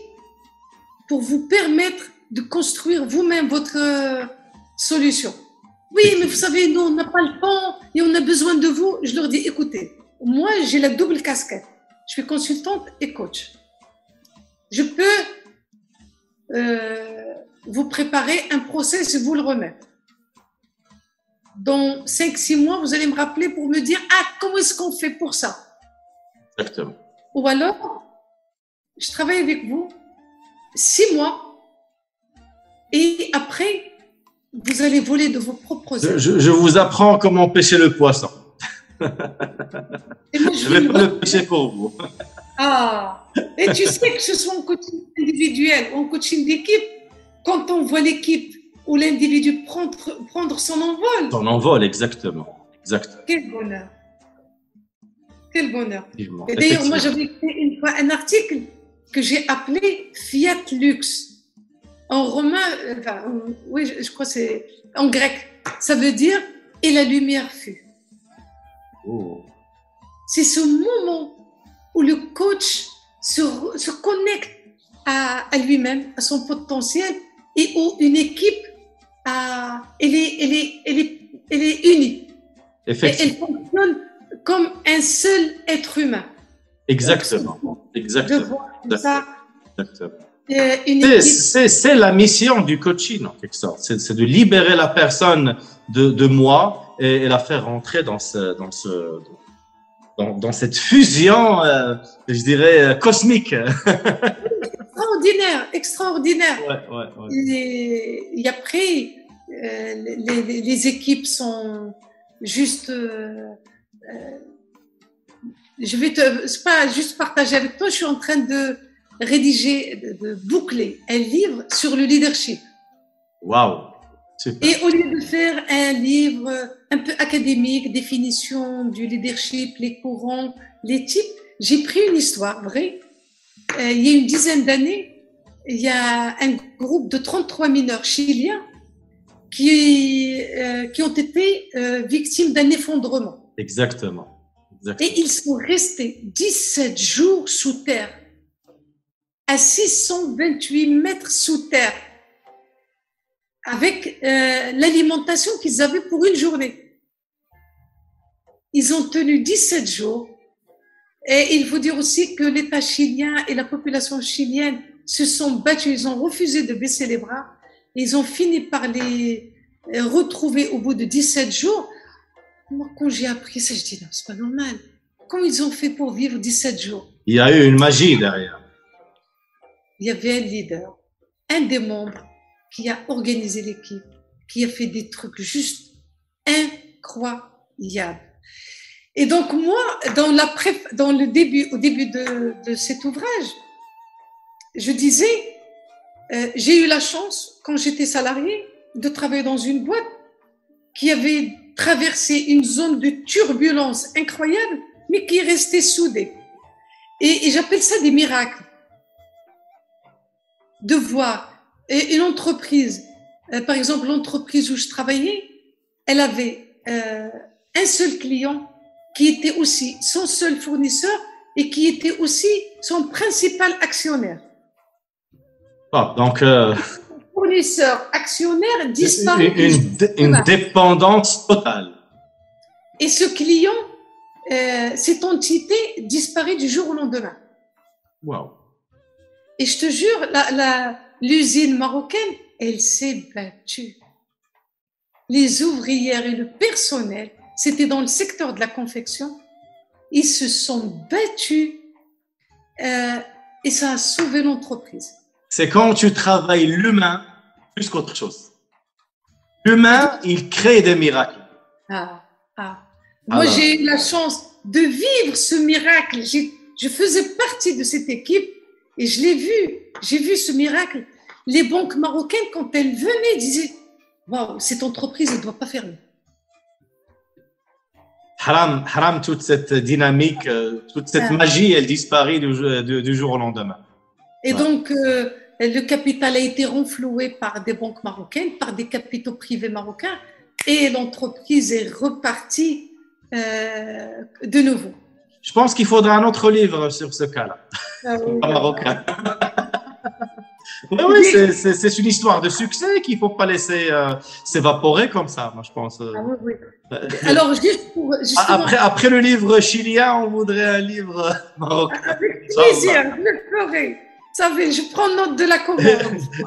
pour vous permettre de construire vous-même votre solution. Oui, mais vous savez, nous, on n'a pas le temps et on a besoin de vous. Je leur dis, écoutez, moi, j'ai la double casquette. Je suis consultante et coach. Je peux vous préparer un process et vous le remettre. Dans 5-6 mois, vous allez me rappeler pour me dire, ah, comment est-ce qu'on fait pour ça? Exactement. Ou alors, je travaille avec vous 6 mois et après, vous allez voler de vos propres ailes. Je vous apprends comment pêcher le poisson. Et moi, Je ne vais pas le pêcher pour vous. Ah, et tu sais que ce soit en coaching individuel ou en coaching d'équipe, quand on voit l'équipe ou l'individu prendre son envol. Son envol, exactement. Exactement. Quel bonheur. Quel bonheur. Effectivement. Et d'ailleurs, moi, j'avais écrit une fois un article que j'ai appelé Fiat Lux. En romain, enfin, oui, je crois que c'est en grec. Ça veut dire « et la lumière fut ». Oh. C'est ce moment où le coach se connecte à lui-même, à son potentiel, et où une équipe elle est unie. Effectivement. Et elle fonctionne comme un seul être humain. Exactement. Exactement. Ça, Exactement. C'est la mission du coaching, en quelque sorte. C'est de libérer la personne de moi et la faire rentrer dans cette fusion, je dirais, cosmique. Extraordinaire. Ouais. Et après, les équipes sont juste... c'est pas juste partager avec toi, je suis en train de rédiger, de boucler un livre sur le leadership. Waouh! Super. Et au lieu de faire un livre un peu académique, définition du leadership, les courants, les types, j'ai pris une histoire vraie. Il y a une dizaine d'années, il y a un groupe de 33 mineurs chiliens qui ont été victimes d'un effondrement. Exactement. Et ils sont restés 17 jours sous terre, à 628 mètres sous terre, avec l'alimentation qu'ils avaient pour une journée. Ils ont tenu 17 jours. Et il faut dire aussi que l'État chilien et la population chilienne se sont battus. Ils ont refusé de baisser les bras. Ils ont fini par les retrouver au bout de 17 jours. Moi, quand j'ai appris ça, je dis non, c'est pas normal. Comment ils ont fait pour vivre 17 jours? Il y a eu une magie derrière. Il y avait un leader, un des membres qui a organisé l'équipe, qui a fait des trucs juste incroyables. Et donc moi, au début de cet ouvrage, je disais, j'ai eu la chance, quand j'étais salariée, de travailler dans une boîte qui avait traversé une zone de turbulence incroyable, mais qui est restée soudée. Et j'appelle ça des miracles. De voir une entreprise, par exemple l'entreprise où je travaillais, elle avait un seul client qui était aussi son seul fournisseur et qui était aussi son principal actionnaire. Ah, donc, fournisseur, actionnaire disparu. Une dépendance totale. Et ce client, cette entité disparaît du jour au lendemain. Wow. Et je te jure, l'usine marocaine, elle s'est battue. Les ouvrières et le personnel, c'était dans le secteur de la confection, ils se sont battus et ça a sauvé l'entreprise. C'est quand tu travailles l'humain plus qu'autre chose. L'humain, il crée des miracles. Ah, ah. Moi, Alors. j'ai eu la chance de vivre ce miracle. Je faisais partie de cette équipe et je l'ai vu. J'ai vu ce miracle. Les banques marocaines, quand elles venaient, disaient « Waouh, cette entreprise, elle ne doit pas fermer. » Haram, toute cette dynamique, toute cette magie, elle disparaît du jour au lendemain. Et donc, le capital a été renfloué par des banques marocaines, par des capitaux privés marocains, et l'entreprise est repartie de nouveau. Je pense qu'il faudra un autre livre sur ce cas-là, marocain. Oui, c'est une histoire de succès qu'il ne faut pas laisser s'évaporer comme ça, moi, je pense. Oui. Alors, après le livre chilien, on voudrait un livre marocain. Avec plaisir, je le ferai. Vous savez, je prends note de la commande.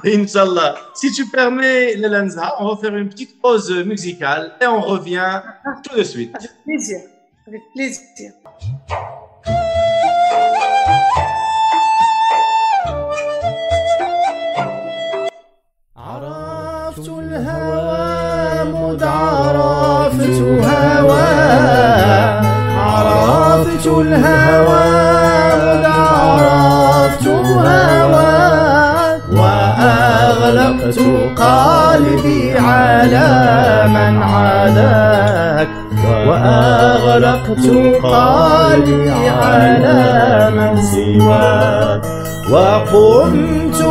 Inch'Allah. Si tu permets, Lelenza, on va faire une petite pause musicale et on revient tout de suite. Avec plaisir. Avec plaisir. عرفت الهوى مذ عرفت هواه عرفت الهوى مذ عرفت هواه وأغلقت قلبي على من عاداك وأغلقت قلبي على من سواك وقمت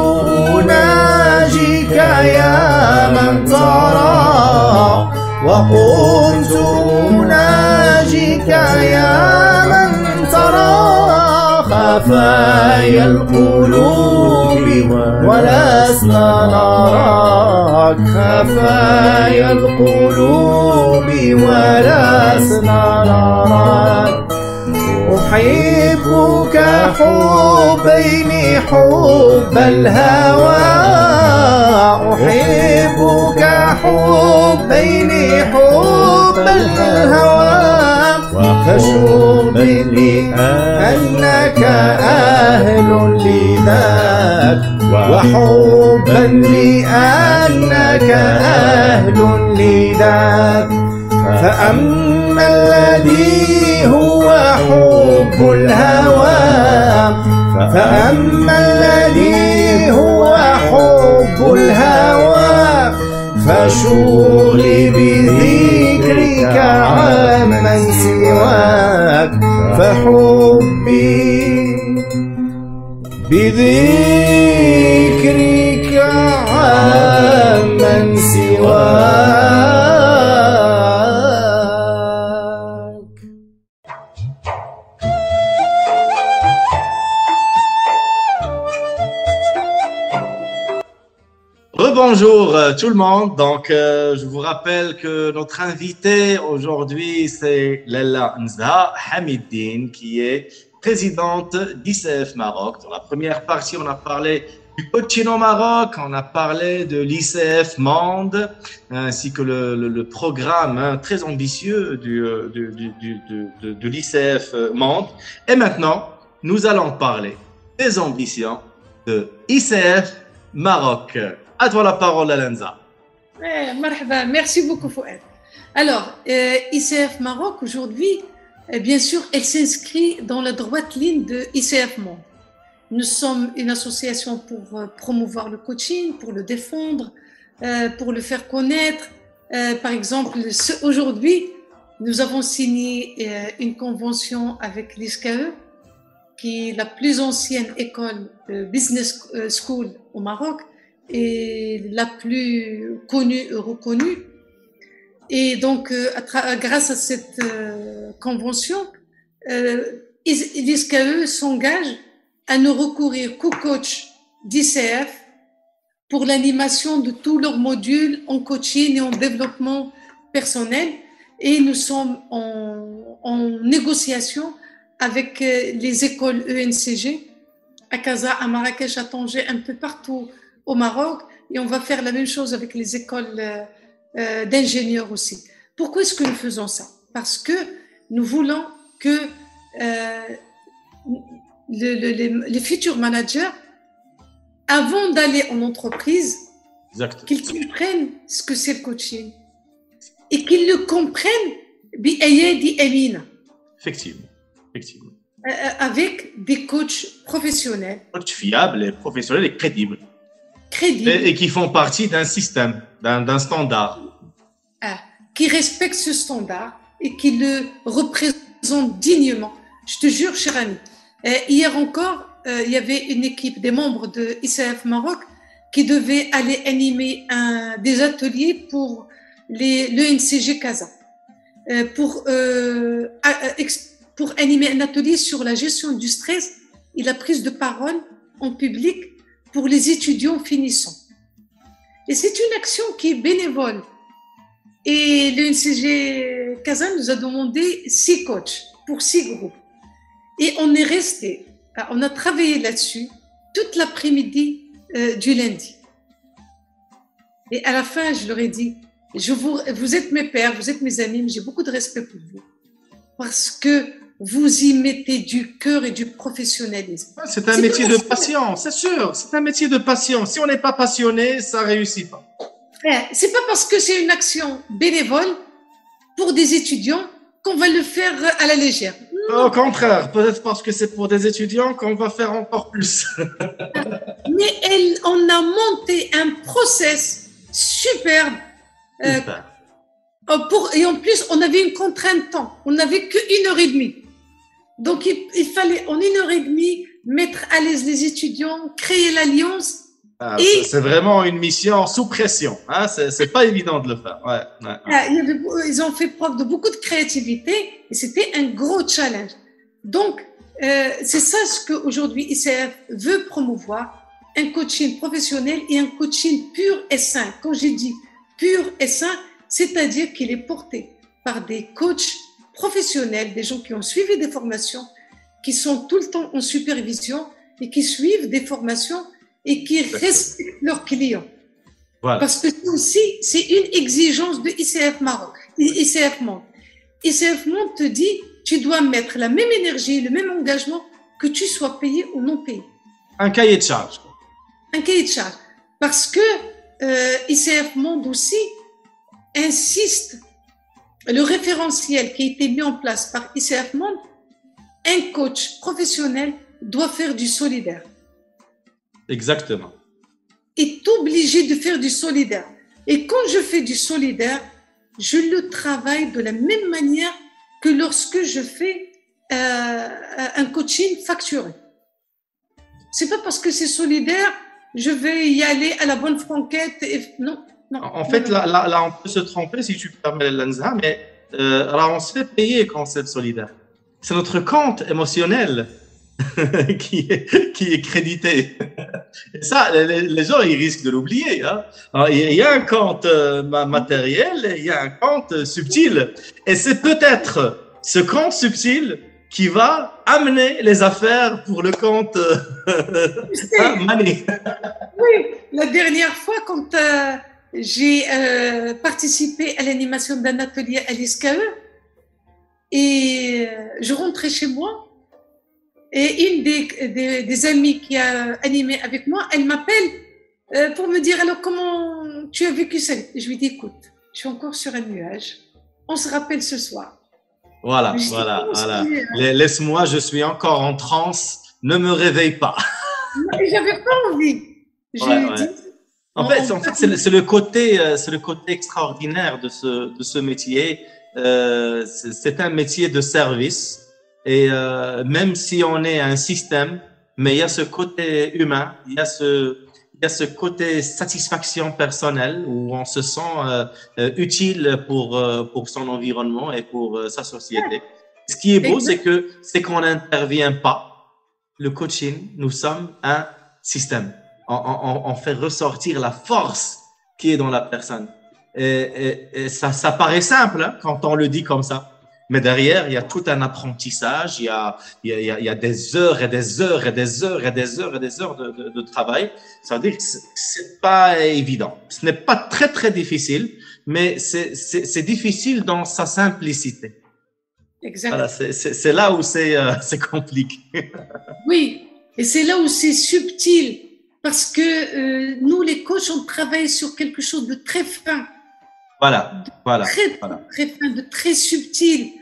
أناجيك يا من ترى وقمت أناجيك يا من ترى خفايا القلوب ولسنا نراك خفايا القلوب ولسنا نراك أحبك حبين حب الهوى أحبك حبين حب الهوى فشهد لي أنك أهل لذاك وحبا لأنك أهل لذاك فأما الذي هو حب الهوى فأما الذي هو حب الهوى فشغلي بذكرك عمن سواك فحبي بذكرك عمن سواك Bonjour tout le monde. Donc, je vous rappelle que notre invité aujourd'hui, c'est Lella Nza Hamiddine, qui est présidente d'ICF Maroc. Dans la première partie, on a parlé du coaching au Maroc, on a parlé de l'ICF Monde, ainsi que le programme très ambitieux de l'ICF Monde. Et maintenant, nous allons parler des ambitions de ICF Maroc. À toi la parole, Alenza. Marhaba, merci beaucoup, Fouad. Alors, ICF Maroc, aujourd'hui, bien sûr, elle s'inscrit dans la droite ligne de ICF Monde. Nous sommes une association pour promouvoir le coaching, pour le défendre, pour le faire connaître. Par exemple, aujourd'hui, nous avons signé une convention avec l'ISCAE, qui est la plus ancienne école business school au Maroc, et la plus connue et reconnue. Et donc, grâce à cette convention, l'ISCAE s'engage à ne recourir qu'aux coachs d'ICF pour l'animation de tous leurs modules en coaching et en développement personnel. Et nous sommes en négociation avec les écoles ENCG, à Casa, à Marrakech, à Tanger, un peu partout au Maroc, et on va faire la même chose avec les écoles d'ingénieurs aussi. Pourquoi est-ce que nous faisons ça? Parce que nous voulons que les futurs managers, avant d'aller en entreprise, Exact. qu'ils comprennent ce que c'est le coaching et qu'ils le comprennent بأيادي أمينة. Effectivement. Effectivement. Avec des coachs professionnels. Coach fiable, et professionnel et crédible. Crédibles. Et qui font partie d'un système, d'un standard. Qui respectent ce standard et qui le représentent dignement. Je te jure, cher ami. Hier encore, il y avait une équipe des membres de ICF Maroc qui devait aller animer des ateliers pour l'ENCG Casa. Pour animer un atelier sur la gestion du stress et la prise de parole en public pour les étudiants finissants. Et c'est une action qui est bénévole. Et l'ENCG Casa nous a demandé 6 coachs pour 6 groupes. Et on est resté, on a travaillé là-dessus toute l'après-midi du lundi. Et à la fin, je leur ai dit, vous êtes mes pères, vous êtes mes amis, mais j'ai beaucoup de respect pour vous. Parce que vous y mettez du cœur et du professionnalisme. C'est un métier de passion, c'est sûr. C'est un métier de passion. Si on n'est pas passionné, ça ne réussit pas. C'est pas parce que c'est une action bénévole pour des étudiants qu'on va le faire à la légère. Non. Au contraire, peut-être parce que c'est pour des étudiants qu'on va faire encore plus. Mais on a monté un process superbe. Et en plus, on avait une contrainte de temps. On n'avait qu'1 heure et demie. Donc, il fallait en 1 heure et demie mettre à l'aise les étudiants, créer l'alliance. C'est vraiment une mission sous pression. Hein? C'est pas évident de le faire. Ouais. Ils ont fait preuve de beaucoup de créativité et c'était un gros challenge. Donc, c'est ça ce qu'aujourd'hui ICF veut promouvoir, un coaching professionnel et un coaching pur et sain. Quand j'ai dit pur et sain, c'est-à-dire qu'il est porté par des coachs professionnels, des gens qui ont suivi des formations, qui sont tout le temps en supervision et qui suivent des formations et qui respectent leurs clients. Voilà. Parce que c'est une exigence de ICF Maroc, ICF Monde. ICF Monde te dit, tu dois mettre la même énergie, le même engagement, que tu sois payé ou non payé. Un cahier de charge. Un cahier de charge. Parce que ICF Monde aussi insiste, le référentiel qui a été mis en place par ICF Monde, un coach professionnel doit faire du solidaire. Exactement. Est obligé de faire du solidaire. Et quand je fais du solidaire, je le travaille de la même manière que lorsque je fais un coaching facturé. C'est pas parce que c'est solidaire, je vais y aller à la bonne franquette. Non. En fait, là, on peut se tromper, si tu permets, Lanza, mais là, on se fait payer quand c'est solidaire. C'est notre compte émotionnel qui est crédité. Et ça, les gens, ils risquent de l'oublier. Hein. Alors, il y a un compte matériel et il y a un compte subtil. Et c'est peut-être ce compte subtil qui va amener les affaires pour le compte money. Oui, la dernière fois, quand j'ai participé à l'animation d'un atelier à l'ISKE, et je rentrais chez moi, et une des amies qui a animé avec moi, elle m'appelle pour me dire, alors comment tu as vécu ça? Je lui dis, écoute, je suis encore sur un nuage, on se rappelle ce soir. Voilà. Laisse-moi, je suis encore en transe, ne me réveille pas. J'avais pas envie. En fait, c'est le côté extraordinaire de ce métier. C'est un métier de service. Et même si on est un système, mais il y a ce côté humain, il y a ce côté satisfaction personnelle où on se sent utile pour son environnement et pour sa société. Ce qui est beau, c'est qu'on n'intervient pas. Le coaching, nous sommes un système. On fait ressortir la force qui est dans la personne. Et ça paraît simple hein, quand on le dit comme ça. Mais derrière, il y a tout un apprentissage, il y a des heures et des heures et des heures et des heures et des heures de travail. Ça veut dire que c'est pas évident. Ce n'est pas très, très difficile, mais c'est difficile dans sa simplicité. Exactement. Voilà, c'est là où c'est compliqué. Oui, et c'est là où c'est subtil parce que nous, les coachs, on travaille sur quelque chose de très fin. Voilà, voilà. Très fin, de très subtil.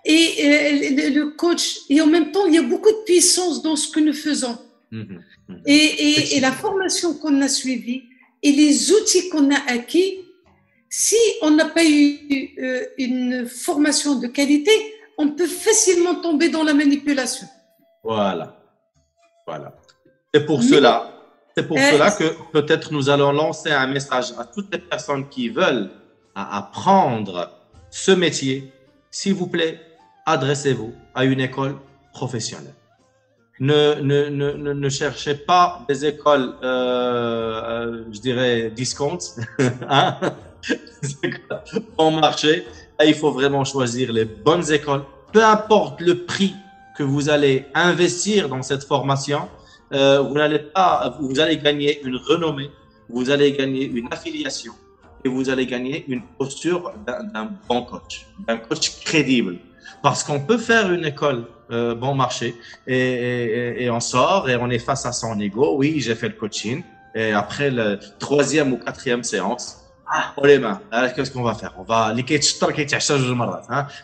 Et le coach, et en même temps, il y a beaucoup de puissance dans ce que nous faisons. Et la formation qu'on a suivie et les outils qu'on a acquis, si on n'a pas eu une formation de qualité, on peut facilement tomber dans la manipulation. Voilà. C'est pour cela que peut-être nous allons lancer un message à toutes les personnes qui veulent apprendre ce métier. S'il vous plaît, adressez-vous à une école professionnelle. Ne cherchez pas des écoles, je dirais, discount, hein? Bon marché. Là, il faut vraiment choisir les bonnes écoles. Peu importe le prix que vous allez investir dans cette formation, vous allez gagner une renommée, vous allez gagner une affiliation et vous allez gagner une posture d'un bon coach, d'un coach crédible. Parce qu'on peut faire une école bon marché et on sort et on est face à son ego. Oui, j'ai fait le coaching et après la 3e ou 4e séance, oh les mains, qu'est-ce qu'on va faire? On va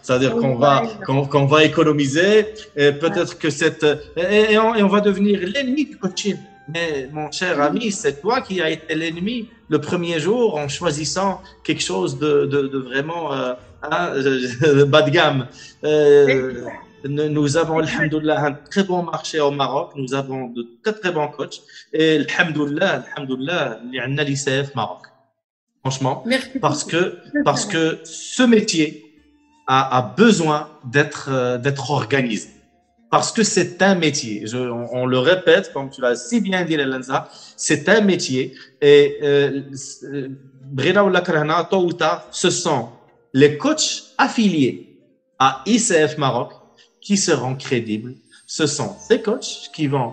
c'est-à-dire qu'on va économiser et peut-être que et on va devenir l'ennemi du coaching. Mais mon cher ami, c'est toi qui as été l'ennemi le premier jour en choisissant quelque chose de vraiment bas de gamme. Nous avons, alhamdoulilah, un très bon marché au Maroc. Nous avons de très très bons coachs. Et alhamdoulilah, il y a un l'ICF Maroc. Franchement, parce que ce métier a besoin d'être organisé. Parce que c'est un métier. On le répète, comme tu l'as si bien dit, Lenza, c'est un métier. Et Brina ou Lakrana, tôt ou tard, ce sont les coachs affiliés à ICF Maroc qui seront crédibles. Ce sont ces coachs qui vont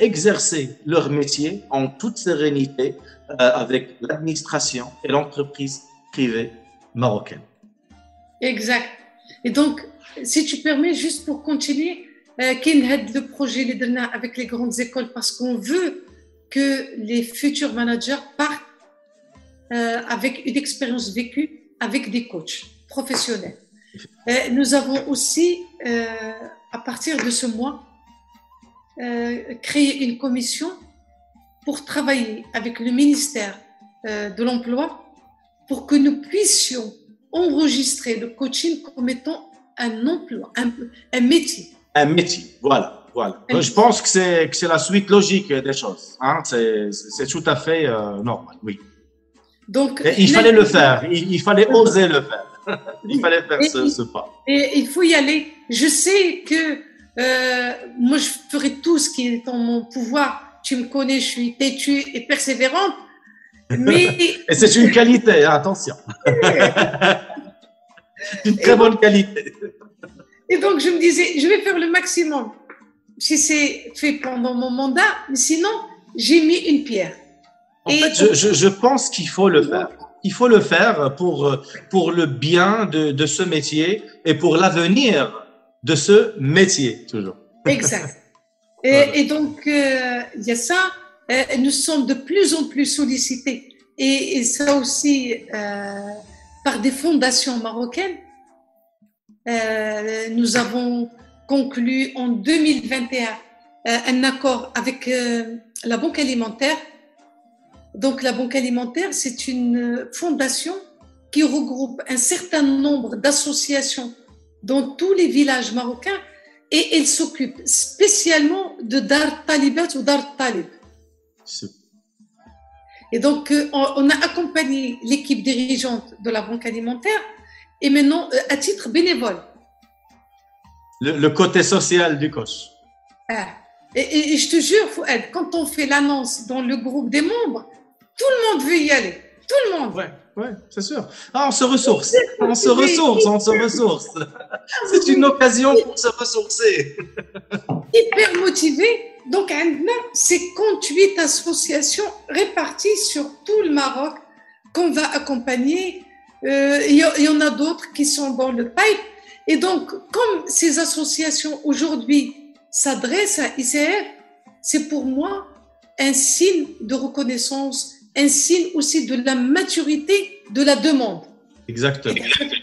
exercer leur métier en toute sérénité avec l'administration et l'entreprise privée marocaine. Exact. Et donc, si tu permets, juste pour continuer, le projet avec les grandes écoles, parce qu'on veut que les futurs managers partent avec une expérience vécue avec des coachs professionnels. Nous avons aussi, à partir de ce mois, créé une commission pour travailler avec le ministère de l'Emploi pour que nous puissions enregistrer le coaching comme étant un emploi, un métier. Un métier, voilà. Donc, je pense que c'est la suite logique des choses. Hein? C'est tout à fait normal, oui. Donc, il fallait le faire, il fallait oser le faire. Il fallait faire ce pas. Et il faut y aller. Je sais que moi, je ferai tout ce qui est en mon pouvoir. Tu me connais, je suis têtue et persévérante. Mais... et c'est une qualité, hein, attention. Une très bonne qualité. Et donc, je me disais, je vais faire le maximum. Si c'est fait pendant mon mandat, mais sinon, j'ai mis une pierre. En fait, je pense qu'il faut le faire. Il faut le faire pour le bien de ce métier et pour l'avenir de ce métier, toujours. Exact. Et donc, il y a ça. Nous sommes de plus en plus sollicités. Et ça aussi, par des fondations marocaines. Nous avons conclu en 2021 un accord avec la Banque alimentaire. Donc, la Banque alimentaire, c'est une fondation qui regroupe un certain nombre d'associations dans tous les villages marocains et elle s'occupe spécialement de Dar Talibat ou Dar Talib. Et donc, on a accompagné l'équipe dirigeante de la Banque alimentaire et maintenant à titre bénévole. Le côté social du coach. Et je te jure, Fouad, quand on fait l'annonce dans le groupe des membres, tout le monde veut y aller. Tout le monde. Ouais, c'est sûr. On se ressource. On se ressource. C'est une occasion pour se ressourcer. Hyper motivé. Donc, c'est 58 associations réparties sur tout le Maroc qu'on va accompagner. Il y en a d'autres qui sont dans le pipe. Et donc, comme ces associations aujourd'hui s'adressent à ICF, c'est pour moi un signe de reconnaissance, un signe aussi de la maturité de la demande. Exactement.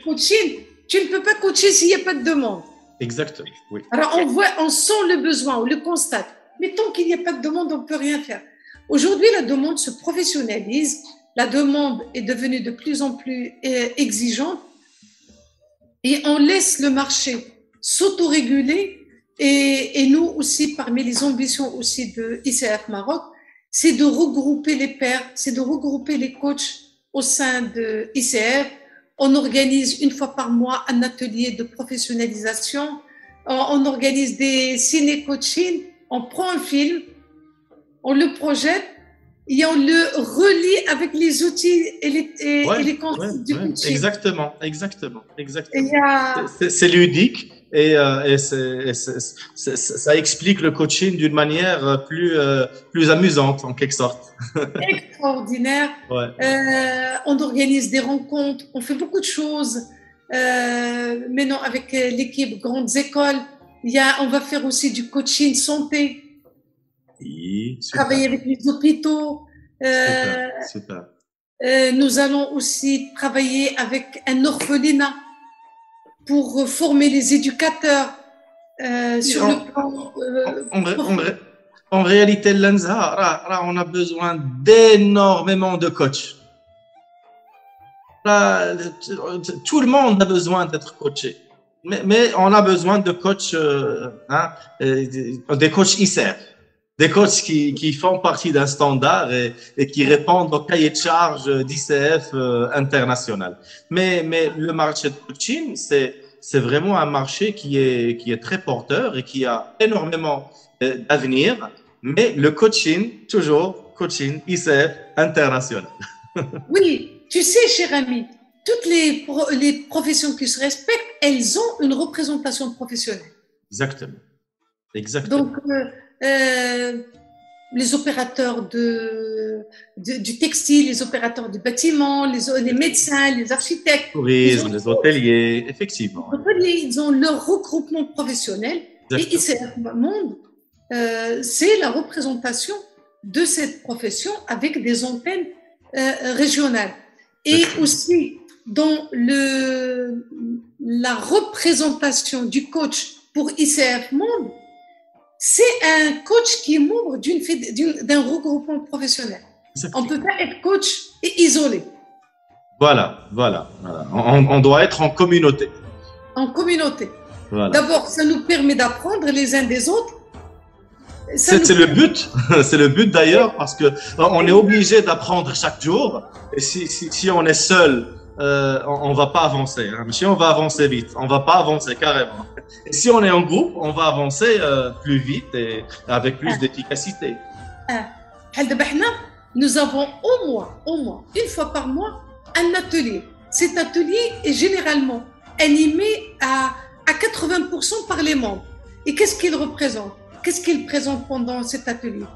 Coaching, tu ne peux pas coacher s'il n'y a pas de demande. Exactement, oui. Alors, on sent le besoin, on le constate. Mais tant qu'il n'y a pas de demande, on ne peut rien faire. Aujourd'hui, la demande se professionnalise. La demande est devenue de plus en plus exigeante. Et on laisse le marché s'autoréguler. Et nous aussi, parmi les ambitions aussi de ICF Maroc, c'est de regrouper les pairs, c'est de regrouper les coachs au sein de ICF. On organise une fois par mois un atelier de professionnalisation. On organise des ciné-coaching. On prend un film, on le projette et on le relie avec les outils et les concepts du coaching. Exactement. C'est ludique et ça explique le coaching d'une manière plus amusante en quelque sorte. Extraordinaire. Ouais. On organise des rencontres, on fait beaucoup de choses. Maintenant, avec l'équipe Grandes Écoles, on va faire aussi du coaching santé. Oui, travailler avec les hôpitaux. Super. Nous allons aussi travailler avec un orphelinat pour former les éducateurs sur le plan. En réalité, l'ANZA, on a besoin d'énormément de coachs. Là, tout le monde a besoin d'être coaché. Mais on a besoin de coachs, des coachs ICF. Des coachs qui font partie d'un standard et qui répondent au cahier de charge d'ICF international. Mais le marché de coaching, c'est vraiment un marché qui est très porteur et qui a énormément d'avenir. Mais le coaching, toujours coaching ICF international. Oui, tu sais, cher ami, toutes les professions qui se respectent, elles ont une représentation professionnelle. Exactement. Donc, les opérateurs du textile, les opérateurs du bâtiment, les médecins, les architectes, tourisme, les hôteliers, effectivement. Les hôteliers, ils ont leur regroupement professionnel. Exactement. Et ICF Monde, c'est la représentation de cette profession avec des antennes régionales. Et aussi, dans la représentation du coach pour ICF Monde, c'est un coach qui est membre d'un regroupement professionnel. Exactement. On ne peut pas être coach et isolé. Voilà. On doit être en communauté. En communauté. Voilà. D'abord, ça nous permet d'apprendre les uns des autres. C'est le but. C'est le but d'ailleurs parce que on est obligé d'apprendre chaque jour. Et si on est seul, on va pas avancer. Hein. Si on va avancer vite, on va pas avancer carrément. Et si on est en groupe, on va avancer plus vite et avec plus d'efficacité. Nous avons au moins, une fois par mois, un atelier. Cet atelier est généralement animé à 80% par les membres. Et qu'est-ce qu'il représente? Qu'est-ce qu'ils présentent pendant cet atelier?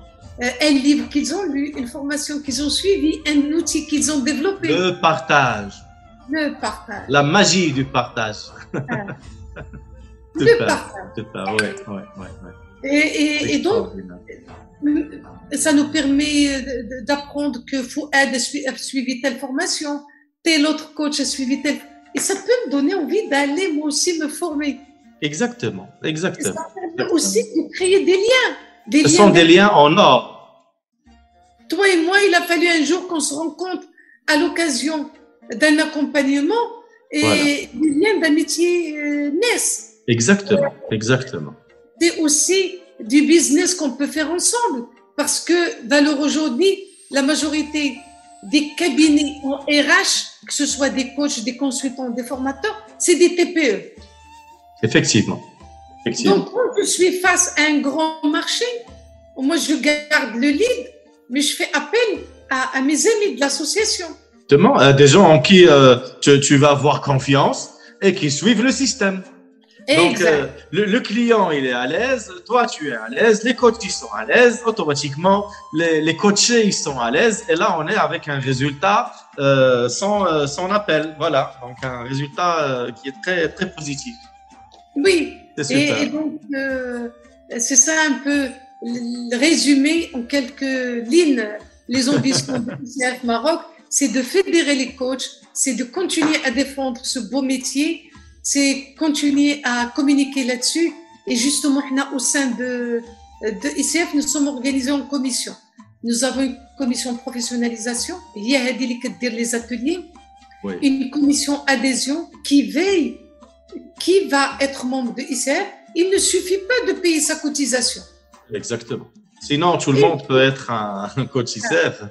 Un livre qu'ils ont lu, une formation qu'ils ont suivie, un outil qu'ils ont développé. Le partage. La magie du partage. Le partage. Ouais. Et donc, ça nous permet d'apprendre que Fouad a suivi telle formation, tel autre coach a suivi telle. Et ça peut me donner envie d'aller moi aussi me former. Exactement. Et ça permet aussi de créer des liens. Ce sont des liens en or. Toi et moi, il a fallu un jour qu'on se rencontre à l'occasion d'un accompagnement et des liens d'amitié naissent. Exactement. C'est aussi du business qu'on peut faire ensemble parce que valeur aujourd'hui, la majorité des cabinets en RH, que ce soit des coachs, des consultants, des formateurs, c'est des TPE. Effectivement. Donc, quand je suis face à un grand marché, moi, je garde le lead, mais je fais appel à mes amis de l'association. Exactement. Des gens en qui tu vas avoir confiance et qui suivent le système. Donc, le client, il est à l'aise, toi, tu es à l'aise, les coachs, ils sont à l'aise, automatiquement, les coachés, ils sont à l'aise. Et là, on est avec un résultat sans appel. Voilà, donc un résultat qui est très, très positif. Oui, et donc, c'est ça un peu résumer en quelques lignes les ambitions de ICF Maroc, c'est de fédérer les coachs, c'est de continuer à défendre ce beau métier, c'est continuer à communiquer là-dessus. Et justement, au sein de ICF, nous sommes organisés en commission. Nous avons une commission professionnalisation, il y a les ateliers, oui. Une commission adhésion qui veille, qui va être membre de ICF. Il ne suffit pas de payer sa cotisation. Exactement. Sinon, tout le monde peut être un coach ICF.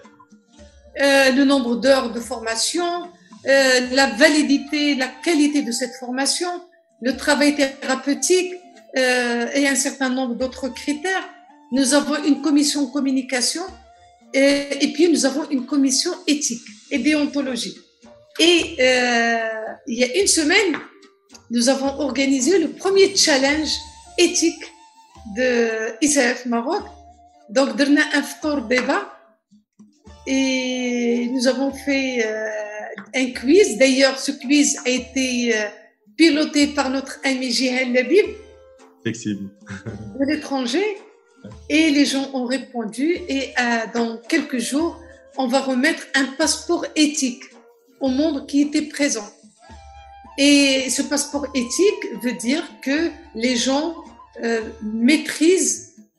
Le nombre d'heures de formation, la validité, la qualité de cette formation, le travail thérapeutique et un certain nombre d'autres critères. Nous avons une commission communication et puis nous avons une commission éthique et déontologie. Et il y a une semaine, nous avons organisé le premier challenge éthique de ICF Maroc. Donc, on a un fort débat et nous avons fait un quiz. D'ailleurs, ce quiz a été piloté par notre ami Jihel Labib de l'étranger et les gens ont répondu et dans quelques jours, on va remettre un passeport éthique au monde qui était présent. Et ce passeport éthique veut dire que les gens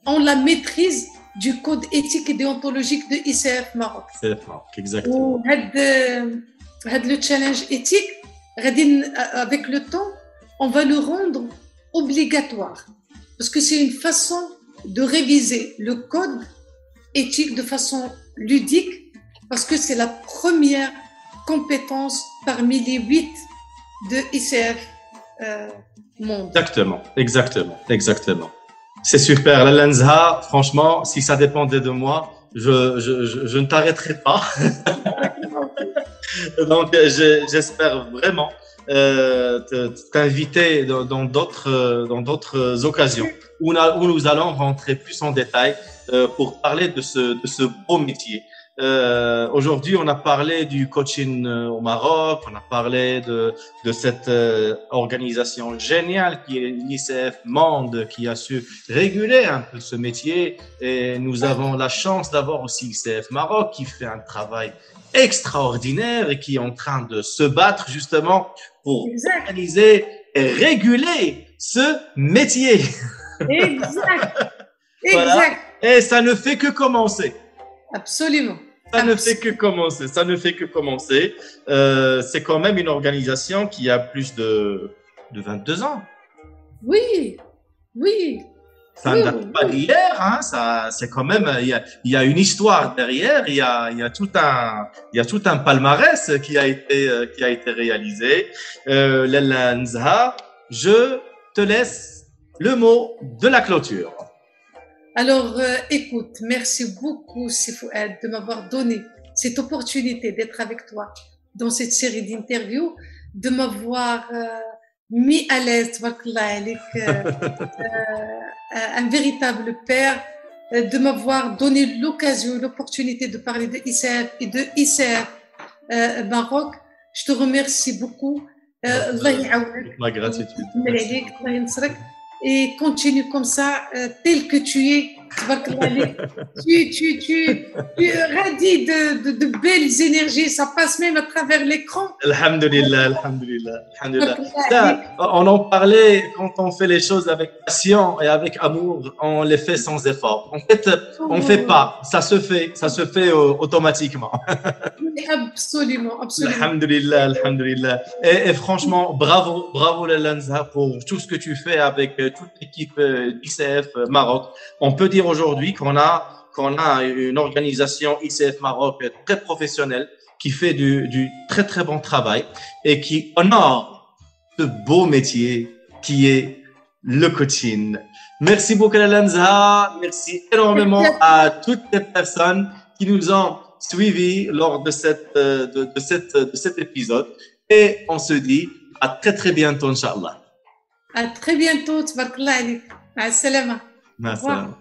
ont la maîtrise du code éthique et déontologique de ICF Maroc. ICF Maroc, exactement. Le challenge éthique, avec le temps, on va le rendre obligatoire. Parce que c'est une façon de réviser le code éthique de façon ludique, parce que c'est la première compétence parmi les 8 de ICF Monde. Exactement. C'est super. La Lenzha, franchement, si ça dépendait de moi, je ne t'arrêterai pas. Donc, j'espère vraiment t'inviter dans d'autres occasions où nous allons rentrer plus en détail pour parler de ce beau métier. Aujourd'hui, on a parlé du coaching au Maroc, on a parlé de cette organisation géniale qui est l'ICF Monde, qui a su réguler un peu ce métier. Et nous avons la chance d'avoir aussi ICF Maroc qui fait un travail extraordinaire et qui est en train de se battre justement pour organiser et réguler ce métier. Exact. Voilà. Et ça ne fait que commencer. Absolument. Ça ne fait que commencer. C'est quand même une organisation qui a plus de 22 ans. Oui. Ça ne date pas d'hier, hein. Ça, c'est quand même, il y a une histoire derrière. Il y a tout un palmarès qui a été réalisé. Lalla Nzha, je te laisse le mot de la clôture. Alors, écoute, merci beaucoup, Sifouad, de m'avoir donné cette opportunité d'être avec toi dans cette série d'interviews, de m'avoir mis à l'aise, un véritable père, de m'avoir donné l'occasion, l'opportunité de parler de ICF et de ICF Maroc. Je te remercie beaucoup. Ma gratitude. Et continue comme ça, tel que tu es. Tu radies de belles énergies, ça passe même à travers l'écran. Alhamdulillah. Ça, on en parlait, quand on fait les choses avec passion et avec amour, on les fait sans effort. En fait, on ne fait pas, ça se fait automatiquement. Absolument. Alhamdulillah. Et franchement, bravo Lalla Nzha pour tout ce que tu fais avec toute l'équipe ICF Maroc. On peut dire aujourd'hui qu'on a une organisation ICF Maroc très professionnelle qui fait du très très bon travail et qui honore ce beau métier qui est le coaching. Merci beaucoup Lalla Nzha, merci énormément à toutes les personnes qui nous ont suivis lors de cet épisode et on se dit à très très bientôt Inch'Allah. À très bientôt, tabarakallah alayk. Ma salama. Ma salama.